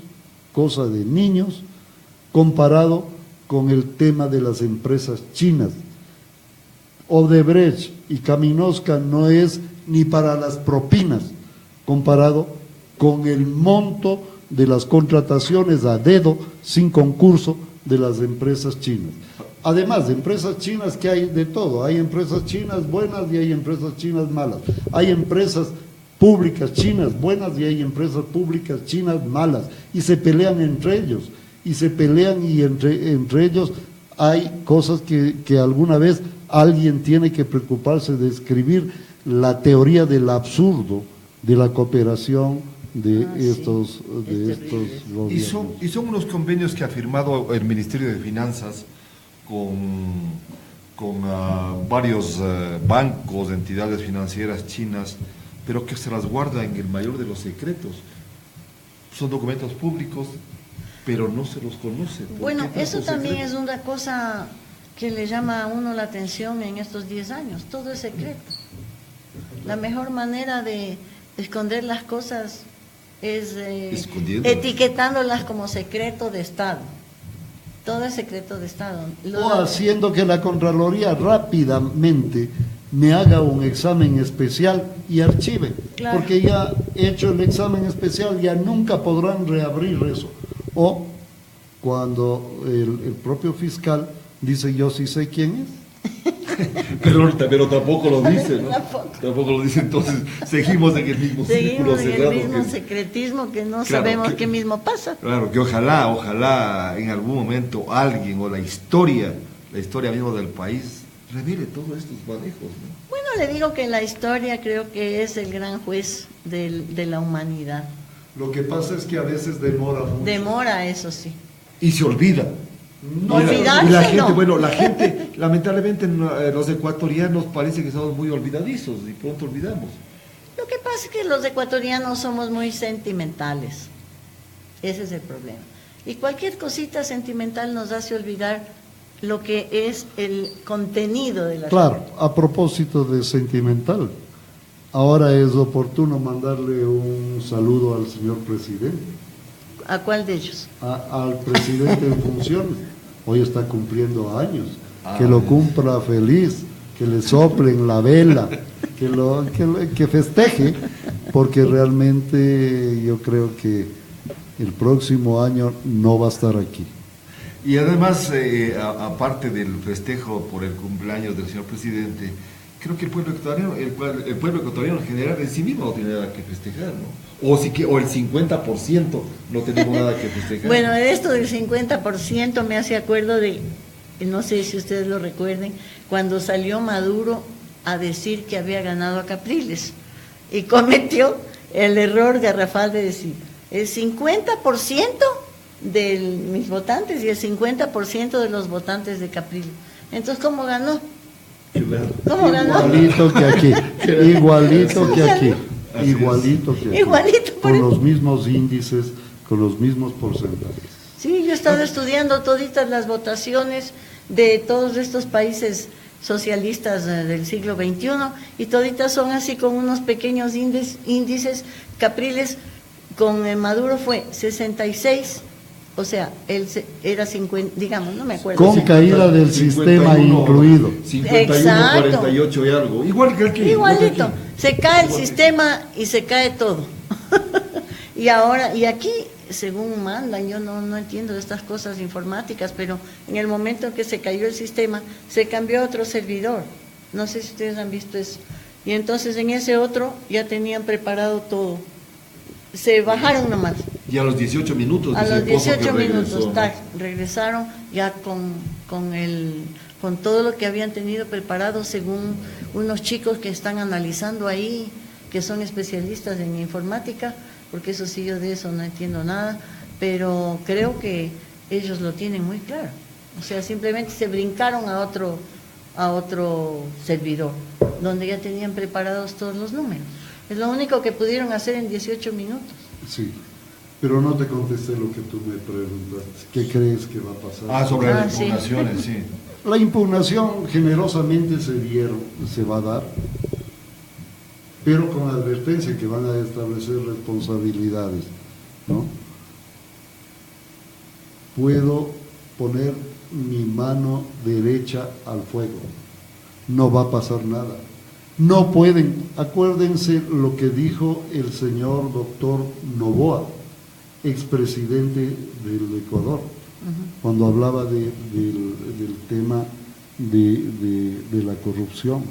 comparado con el tema de las empresas chinas. Odebrecht y Caminosca no es ni para las propinas, comparado con el monto de las contrataciones a dedo, sin concurso, de las empresas chinas. Además, de empresas chinas que hay de todo, hay empresas chinas buenas y hay empresas chinas malas, hay empresas públicas chinas buenas y hay empresas públicas chinas malas, y se pelean entre ellos, y entre ellos hay cosas que alguna vez alguien tiene que preocuparse de escribir la teoría del absurdo de la cooperación de estos gobiernos. Y son unos convenios que ha firmado el Ministerio de Finanzas con varios bancos, entidades financieras chinas, pero que se las guarda en el mayor de los secretos. Son documentos públicos, pero no se los conoce. Bueno, eso también es una cosa que le llama a uno la atención en estos 10 años. Todo es secreto. La mejor manera de esconder las cosas es etiquetándolas como secreto de Estado. Todo es secreto de Estado. O haciendo que la Contraloría rápidamente me haga un examen especial y archive, claro. Porque ya hecho el examen especial ya nunca podrán reabrir eso. O cuando el propio fiscal dice yo sí sé quién es. Pero tampoco lo dice, ¿no? Tampoco lo dice, entonces seguimos en el mismo círculo cerrado. En el mismo secretismo que no sabemos qué mismo pasa. Claro, que ojalá en algún momento alguien o la historia misma del país revele todos estos manejos, ¿no? Bueno, le digo que la historia creo que es el gran juez de la humanidad. Lo que pasa es que a veces demora mucho. Demora, eso sí. Y se olvida. Olvidarse, y la gente, no. bueno, la gente, lamentablemente los ecuatorianos parece que somos muy olvidadizos y pronto olvidamos. Lo que pasa es que los ecuatorianos somos muy sentimentales. Ese es el problema. Y cualquier cosita sentimental nos hace olvidar lo que es el contenido de la Claro, a propósito de sentimental, ahora es oportuno mandarle un saludo al señor presidente. ¿A cuál de ellos? Al presidente en funciones. Hoy está cumpliendo años. Que lo cumpla feliz, que le soplen la vela, que festeje, porque realmente yo creo que el próximo año no va a estar aquí. Y además, aparte del festejo por el cumpleaños del señor presidente, creo que el pueblo ecuatoriano en general en sí mismo no tiene nada que festejar, ¿no? O el 50% no tenemos nada que festejar. Bueno, esto del 50% me hace acuerdo de, no sé si ustedes lo recuerden, cuando salió Maduro a decir que había ganado a Capriles y cometió el error garrafal de decir el 50% de mis votantes y el 50% de los votantes de Capriles. Entonces, ¿cómo ganó? ¿Cómo ganó? Igualito que aquí, igualito que aquí, igualito que aquí, Igualito, por con eso. los mismos índices, con los mismos porcentajes. Sí, yo he estado estudiando toditas las votaciones de todos estos países socialistas del siglo XXI y toditas son así con unos pequeños índices. Capriles con Maduro fue 66, o sea, él era 50, digamos, no me acuerdo. Con caída del sistema incluido. 51, Exacto. 48 y algo. Igual que aquí. Igualito, se cae el sistema y se cae todo. Y ahora, y aquí, según mandan, yo no entiendo de estas cosas informáticas, pero en el momento en que se cayó el sistema, se cambió a otro servidor. No sé si ustedes han visto eso. Y entonces en ese otro ya tenían preparado todo. Se bajaron nomás. Y a los 18 minutos. A dice los el Pozo 18 que regresó, minutos, ¿no? tac, regresaron ya con todo lo que habían tenido preparado según unos chicos que están analizando ahí, que son especialistas en informática, porque eso sí, yo de eso no entiendo nada, pero creo que ellos lo tienen muy claro. O sea, simplemente se brincaron a otro servidor, donde ya tenían preparados todos los números. Es lo único que pudieron hacer en 18 minutos. Sí, pero no te contesté lo que tú me preguntaste. ¿Qué crees que va a pasar? Sobre las sí. impugnaciones, sí. La impugnación generosamente se va a dar, pero con advertencia que van a establecer responsabilidades, ¿no? Puedo poner mi mano derecha al fuego, no va a pasar nada. No pueden, acuérdense lo que dijo el señor doctor Noboa, expresidente del Ecuador, cuando hablaba del tema de la corrupción.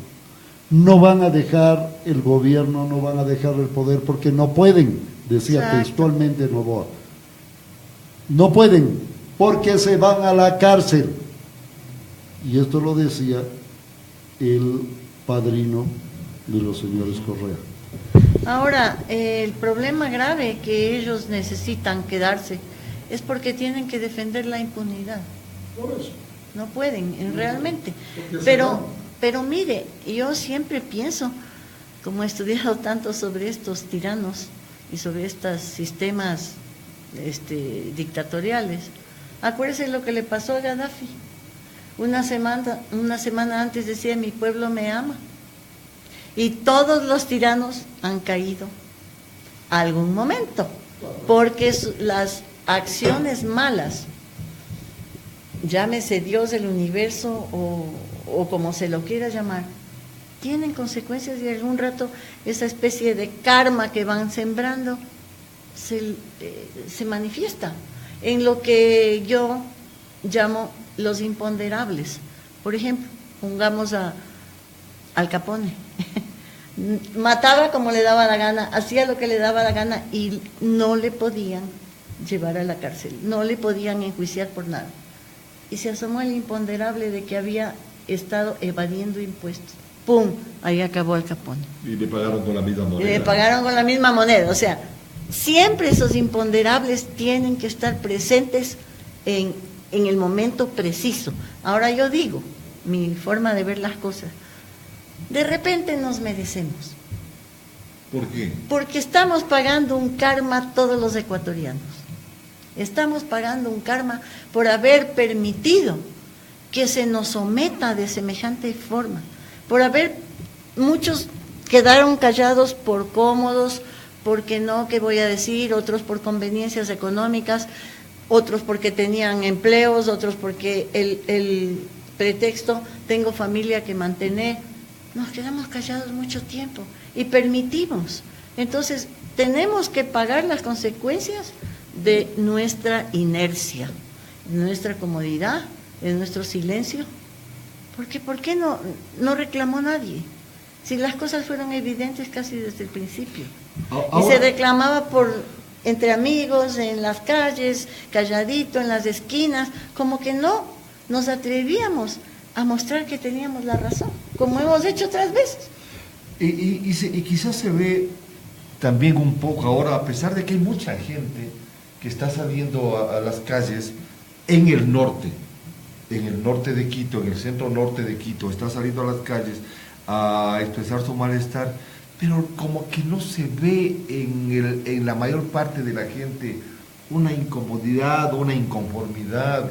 No van a dejar el gobierno, no van a dejar el poder, porque no pueden, decía Exacto. textualmente Noboa. No pueden, porque se van a la cárcel. Y esto lo decía el padrino de los señores Correa. Ahora, el problema grave que ellos necesitan quedarse es porque tienen que defender la impunidad. Por eso. No pueden, realmente. Porque se van. Pero mire, yo siempre pienso, como he estudiado tanto sobre estos tiranos y sobre estos sistemas dictatoriales, acuérdense lo que le pasó a Gaddafi. Una semana antes decía, mi pueblo me ama. Y todos los tiranos han caído algún momento, porque las acciones malas, llámese Dios del universo o como se lo quiera llamar, tienen consecuencias y algún rato esa especie de karma que van sembrando se manifiesta en lo que yo llamo los imponderables. Por ejemplo, pongamos Al Capone. Mataba como le daba la gana, hacía lo que le daba la gana y no le podían llevar a la cárcel, no le podían enjuiciar por nada. Y se asomó el imponderable de que había estado evadiendo impuestos. ¡Pum! Ahí acabó Al Capone. Y le pagaron con la misma moneda. Le pagaron con la misma moneda. O sea, siempre esos imponderables tienen que estar presentes en el momento preciso. Ahora yo digo, mi forma de ver las cosas, de repente nos merecemos ¿Por qué? Porque estamos pagando un karma todos los ecuatorianos. Estamos pagando un karma por haber permitido que se nos someta de semejante forma, por haber, muchos quedaron callados por cómodos, porque no, ¿qué voy a decir? Otros por conveniencias económicas, otros porque tenían empleos, otros porque el pretexto, tengo familia que mantener. Nos quedamos callados mucho tiempo y permitimos. Entonces, tenemos que pagar las consecuencias de nuestra inercia, de nuestra comodidad, de nuestro silencio. Porque ¿por qué no reclamó nadie? Si las cosas fueron evidentes casi desde el principio. Y se reclamaba entre amigos, en las calles, calladito, en las esquinas, como que no nos atrevíamos a mostrar que teníamos la razón, como hemos hecho otras veces. Y quizás se ve también un poco ahora, a pesar de que hay mucha gente que está saliendo a las calles en el norte de Quito, en el centro norte de Quito, está saliendo a las calles a expresar su malestar, pero como que no se ve en la mayor parte de la gente una incomodidad, una inconformidad,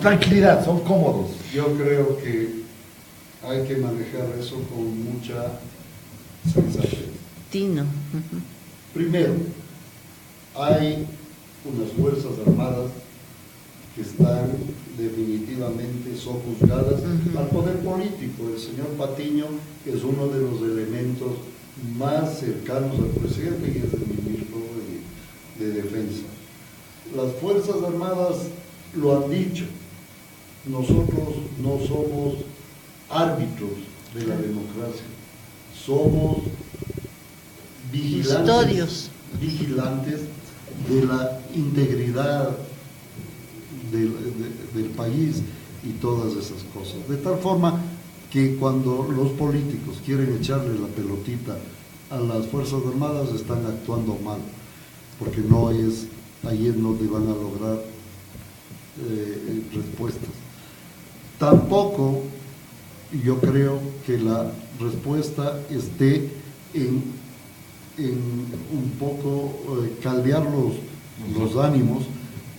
tranquilidad, son cómodos. Yo creo que hay que manejar eso con mucha sensatez. Tino. Primero, hay unas Fuerzas Armadas que están definitivamente sojuzgadas al poder político. El señor Patiño es uno de los elementos más cercanos al presidente y es el ministro de Defensa. Las Fuerzas Armadas lo han dicho, nosotros no somos árbitros de la democracia, somos vigilantes de la integridad del país y todas esas cosas. De tal forma que cuando los políticos quieren echarle la pelotita a las Fuerzas Armadas están actuando mal, porque no es ahí es donde van a lograr respuestas. Tampoco yo creo que la respuesta esté en un poco caldear los ánimos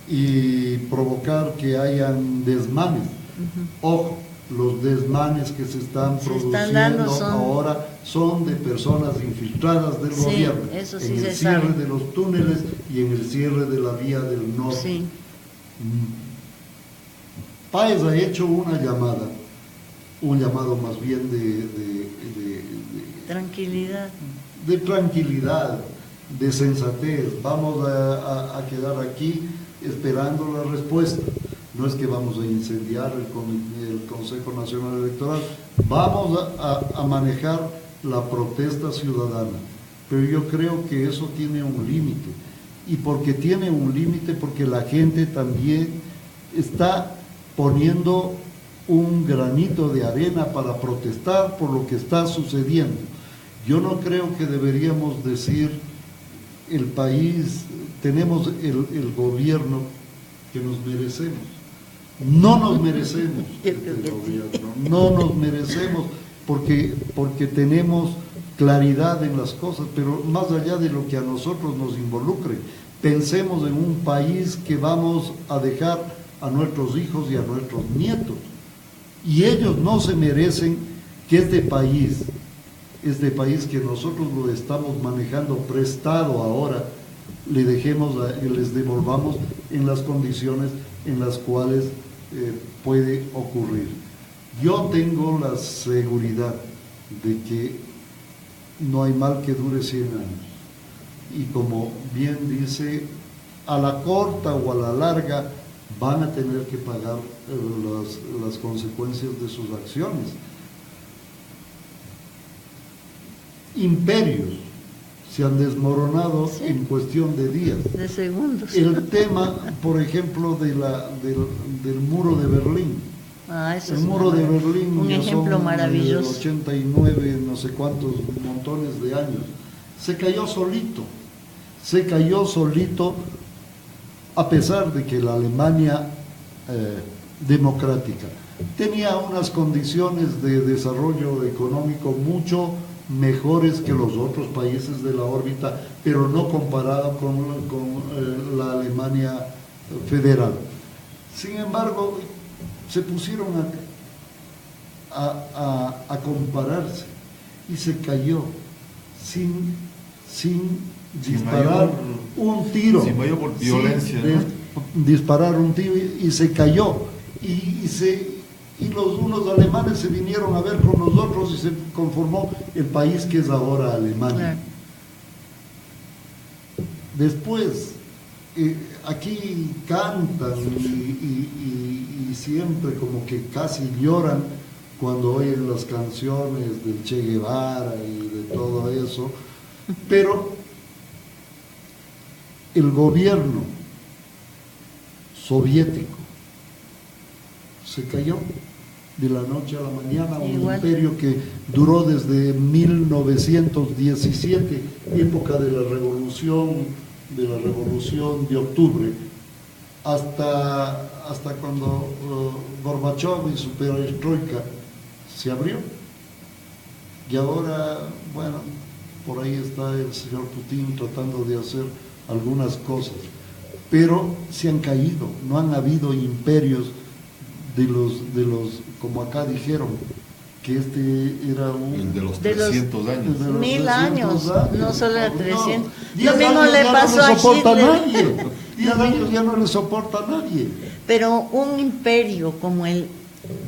y provocar que hayan desmanes. Ojo, los desmanes que se están produciendo ahora son de personas infiltradas del gobierno, eso sí, en el cierre de los túneles y en el cierre de la vía del norte. Sí. Páez ha hecho un llamado más bien de tranquilidad. De tranquilidad, de sensatez. Vamos a quedar aquí esperando la respuesta. No es que vamos a incendiar el Consejo Nacional Electoral, vamos a manejar la protesta ciudadana. Pero yo creo que eso tiene un límite. Y porque tiene un límite, porque la gente también está poniendo un granito de arena para protestar por lo que está sucediendo. Yo no creo que deberíamos decir el país, tenemos el gobierno que nos merecemos. No nos merecemos este gobierno, no nos merecemos porque tenemos claridad en las cosas, pero más allá de lo que a nosotros nos involucre, pensemos en un país que vamos a dejar a nuestros hijos y a nuestros nietos. Y ellos no se merecen que este país que nosotros lo estamos manejando prestado ahora, les devolvamos en las condiciones en las cuales puede ocurrir. Yo tengo la seguridad de que no hay mal que dure 100 años. Y como bien dice, a la corta o a la larga van a tener que pagar las consecuencias de sus acciones. Imperios se han desmoronado en cuestión de días. De segundos. El tema, por ejemplo, del muro de Berlín. Eso el muro de Berlín un ejemplo maravilloso. 89, no sé cuántos montones de años. Se cayó solito a pesar de que la Alemania democrática tenía unas condiciones de desarrollo económico mucho mejores que los otros países de la órbita, pero no comparado con la Alemania federal. Sin embargo, se pusieron a compararse y se cayó sin disparar un tiro. Sin mayor violencia. Disparar un tiro y se cayó. Y unos alemanes se vinieron a ver con nosotros y se conformó el país que es ahora Alemania. Claro. Después, aquí cantan y siempre como que casi lloran cuando oyen las canciones del Che Guevara y de todo eso, pero el gobierno soviético se cayó de la noche a la mañana, un imperio que duró desde 1917, época de la revolución de octubre, hasta cuando Gorbachev y su perestroika se abrió. Y ahora, bueno, por ahí está el señor Putin tratando de hacer algunas cosas, pero se han caído, no han habido imperios de los como acá dijeron, que este era un... De los 300 años. De los 1000 años, no solo de 300. Lo 10 mismo años le ya pasó no a le soporta a Hitler. nadie. 10 años ya no le soporta a nadie. Pero un imperio como el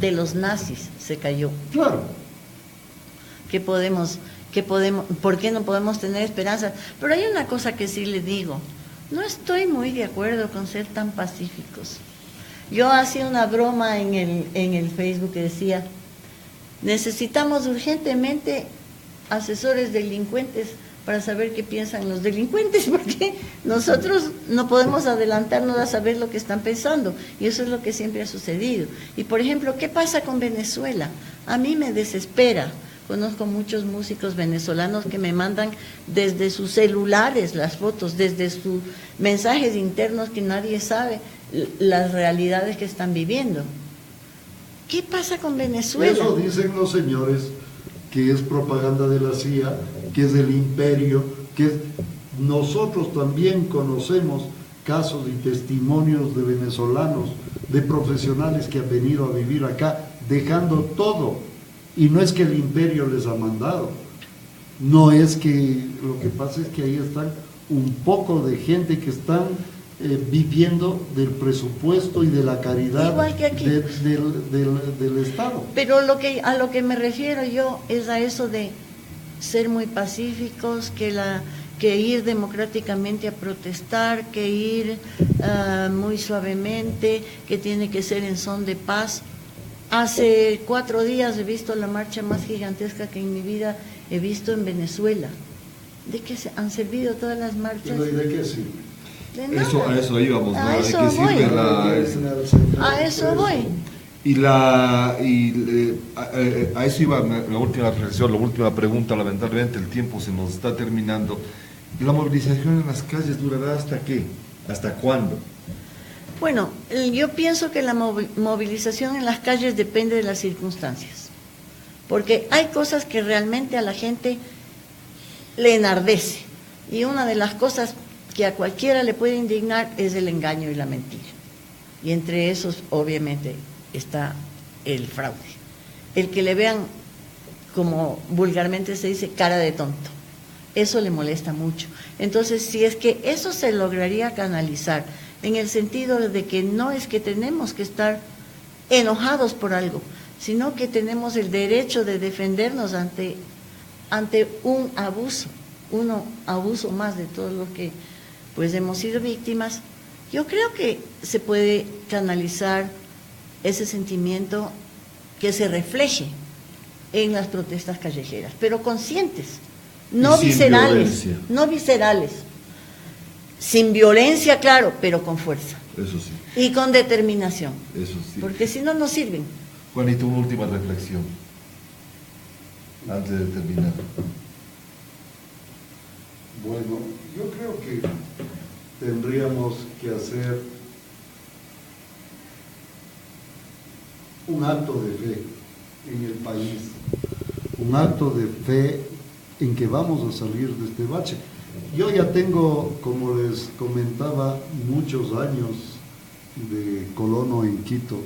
de los nazis se cayó. Claro. ¿Por qué no podemos tener esperanza? Pero hay una cosa que sí le digo, no estoy muy de acuerdo con ser tan pacíficos. Yo hacía una broma en el Facebook que decía, necesitamos urgentemente asesores delincuentes para saber qué piensan los delincuentes, porque nosotros no podemos adelantarnos a saber lo que están pensando, y eso es lo que siempre ha sucedido. Y por ejemplo, ¿qué pasa con Venezuela? A mí me desespera. Conozco muchos músicos venezolanos que me mandan desde sus celulares las fotos, desde sus mensajes internos que nadie sabe las realidades que están viviendo. ¿Qué pasa con Venezuela? Eso dicen los señores, que es propaganda de la CIA, que es del imperio, nosotros también conocemos casos y testimonios de venezolanos, de profesionales que han venido a vivir acá, dejando todo. Y no es que el imperio les ha mandado, no es que, lo que pasa es que ahí están un poco de gente que están viviendo del presupuesto y de la caridad igual que aquí. del Estado. Pero a lo que me refiero yo es a eso de ser muy pacíficos, que ir democráticamente a protestar, que ir muy suavemente, que tiene que ser en son de paz. Hace 4 días he visto la marcha más gigantesca que en mi vida he visto en Venezuela. ¿De qué han servido todas las marchas? ¿Y de qué sirve? De nada. A eso íbamos, ¿no? A ¿De eso qué sirve voy. A eso voy. A eso iba la última reflexión, la última pregunta. Lamentablemente el tiempo se nos está terminando. ¿La movilización en las calles durará hasta qué? ¿Hasta cuándo? Bueno, yo pienso que la movilización en las calles depende de las circunstancias, porque hay cosas que realmente a la gente le enardece, y una de las cosas que a cualquiera le puede indignar es el engaño y la mentira, y entre esos obviamente está el fraude, el que le vean, como vulgarmente se dice, cara de tonto. Eso le molesta mucho. Entonces, si es que eso se lograría canalizar en el sentido de que no es que tenemos que estar enojados por algo, sino que tenemos el derecho de defendernos ante un abuso más de todo lo que pues hemos sido víctimas. Yo creo que se puede canalizar ese sentimiento que se refleje en las protestas callejeras, pero conscientes, no viscerales, sin violencia, claro, pero con fuerza. Eso sí. Y con determinación. Eso sí. Porque si no, no sirven. Juanito, una última reflexión antes de terminar. Bueno, yo creo que tendríamos que hacer un acto de fe en el país, un acto de fe en que vamos a salir de este bache. Yo ya tengo, como les comentaba, muchos años de colono en Quito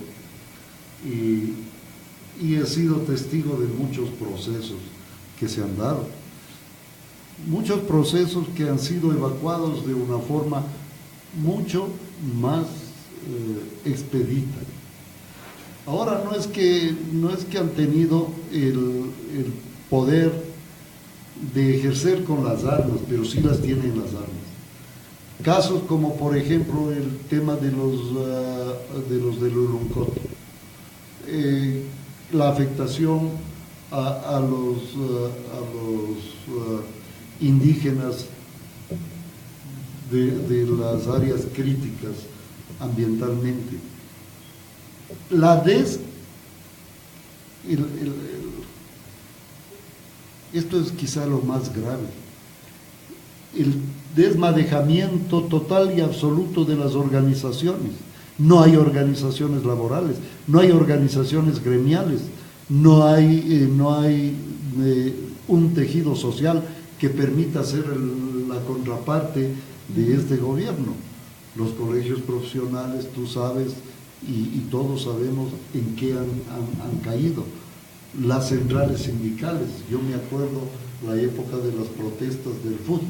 y he sido testigo de muchos procesos que se han dado. Muchos procesos que han sido evacuados de una forma mucho más expedita. Ahora no es que han tenido el poder de ejercer con las armas, pero sí las tienen las armas. Casos como por ejemplo el tema de los del Uruncoto, la afectación a los indígenas de las áreas críticas ambientalmente. Esto es quizá lo más grave, el desmadejamiento total y absoluto de las organizaciones. No hay organizaciones laborales, no hay organizaciones gremiales, no hay un tejido social que permita ser la contraparte de este gobierno. Los colegios profesionales, tú sabes, y todos sabemos en qué han caído. Las centrales sindicales, yo me acuerdo la época de las protestas del fútbol,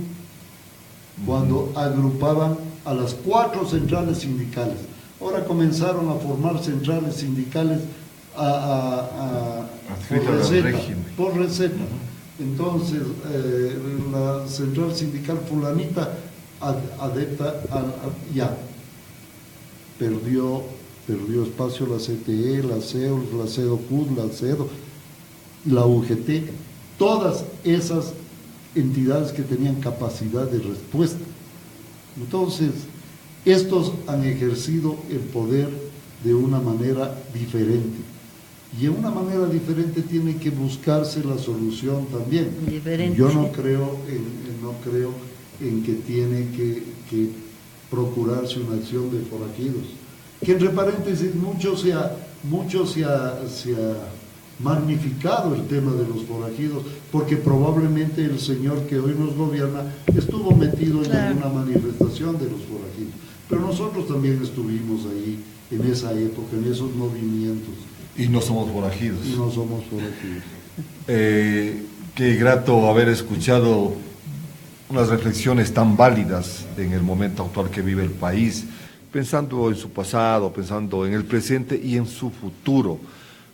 cuando agrupaban a las 4 centrales sindicales. Ahora comenzaron a formar centrales sindicales por receta. Entonces, la central sindical fulanita adepta ya perdió espacio la CTE, la CEUL, la CEDOCUD, la CEDO, la UGT, todas esas entidades que tenían capacidad de respuesta. Entonces, estos han ejercido el poder de una manera diferente. Y en una manera diferente tiene que buscarse la solución también. Diferente. Yo no creo en que tiene que procurarse una acción de forajidos. Que entre paréntesis mucho se ha magnificado el tema de los forajidos, porque probablemente el señor que hoy nos gobierna estuvo metido en alguna manifestación de los forajidos. Pero nosotros también estuvimos ahí en esa época, en esos movimientos. Y no somos forajidos. Qué grato haber escuchado unas reflexiones tan válidas en el momento actual que vive el país, pensando en su pasado, pensando en el presente y en su futuro.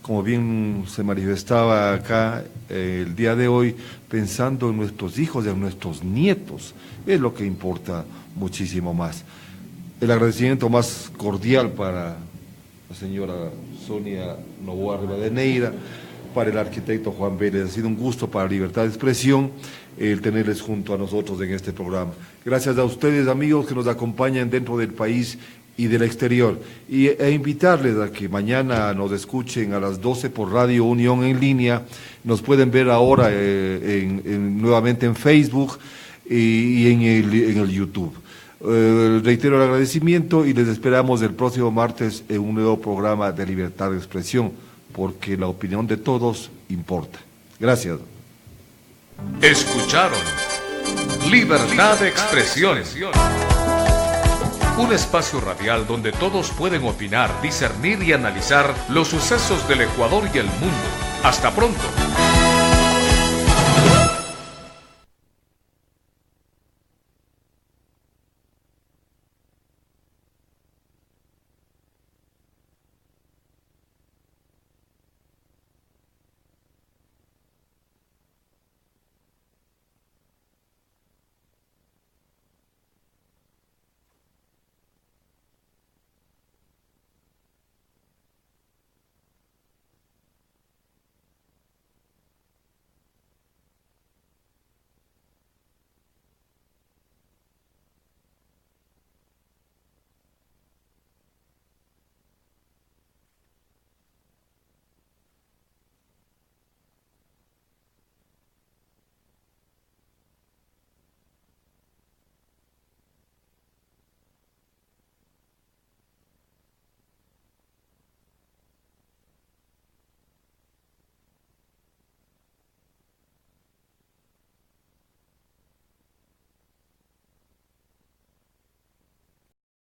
Como bien se manifestaba acá el día de hoy, pensando en nuestros hijos y en nuestros nietos, es lo que importa muchísimo más. El agradecimiento más cordial para la señora Sonia Novoa Rivadeneira, para el arquitecto Juan Vélez. Ha sido un gusto para Libertad de Expresión el tenerles junto a nosotros en este programa. Gracias a ustedes, amigos, que nos acompañan dentro del país y del exterior. E invitarles a que mañana nos escuchen a las 12 por Radio Unión en línea. Nos pueden ver ahora nuevamente en Facebook y en el YouTube. Reitero el agradecimiento y les esperamos el próximo martes en un nuevo programa de Libertad de Expresión, porque la opinión de todos importa. Gracias. Escucharon Libertad de Expresión, un espacio radial donde todos pueden opinar, discernir y analizar los sucesos del Ecuador y el mundo. Hasta pronto.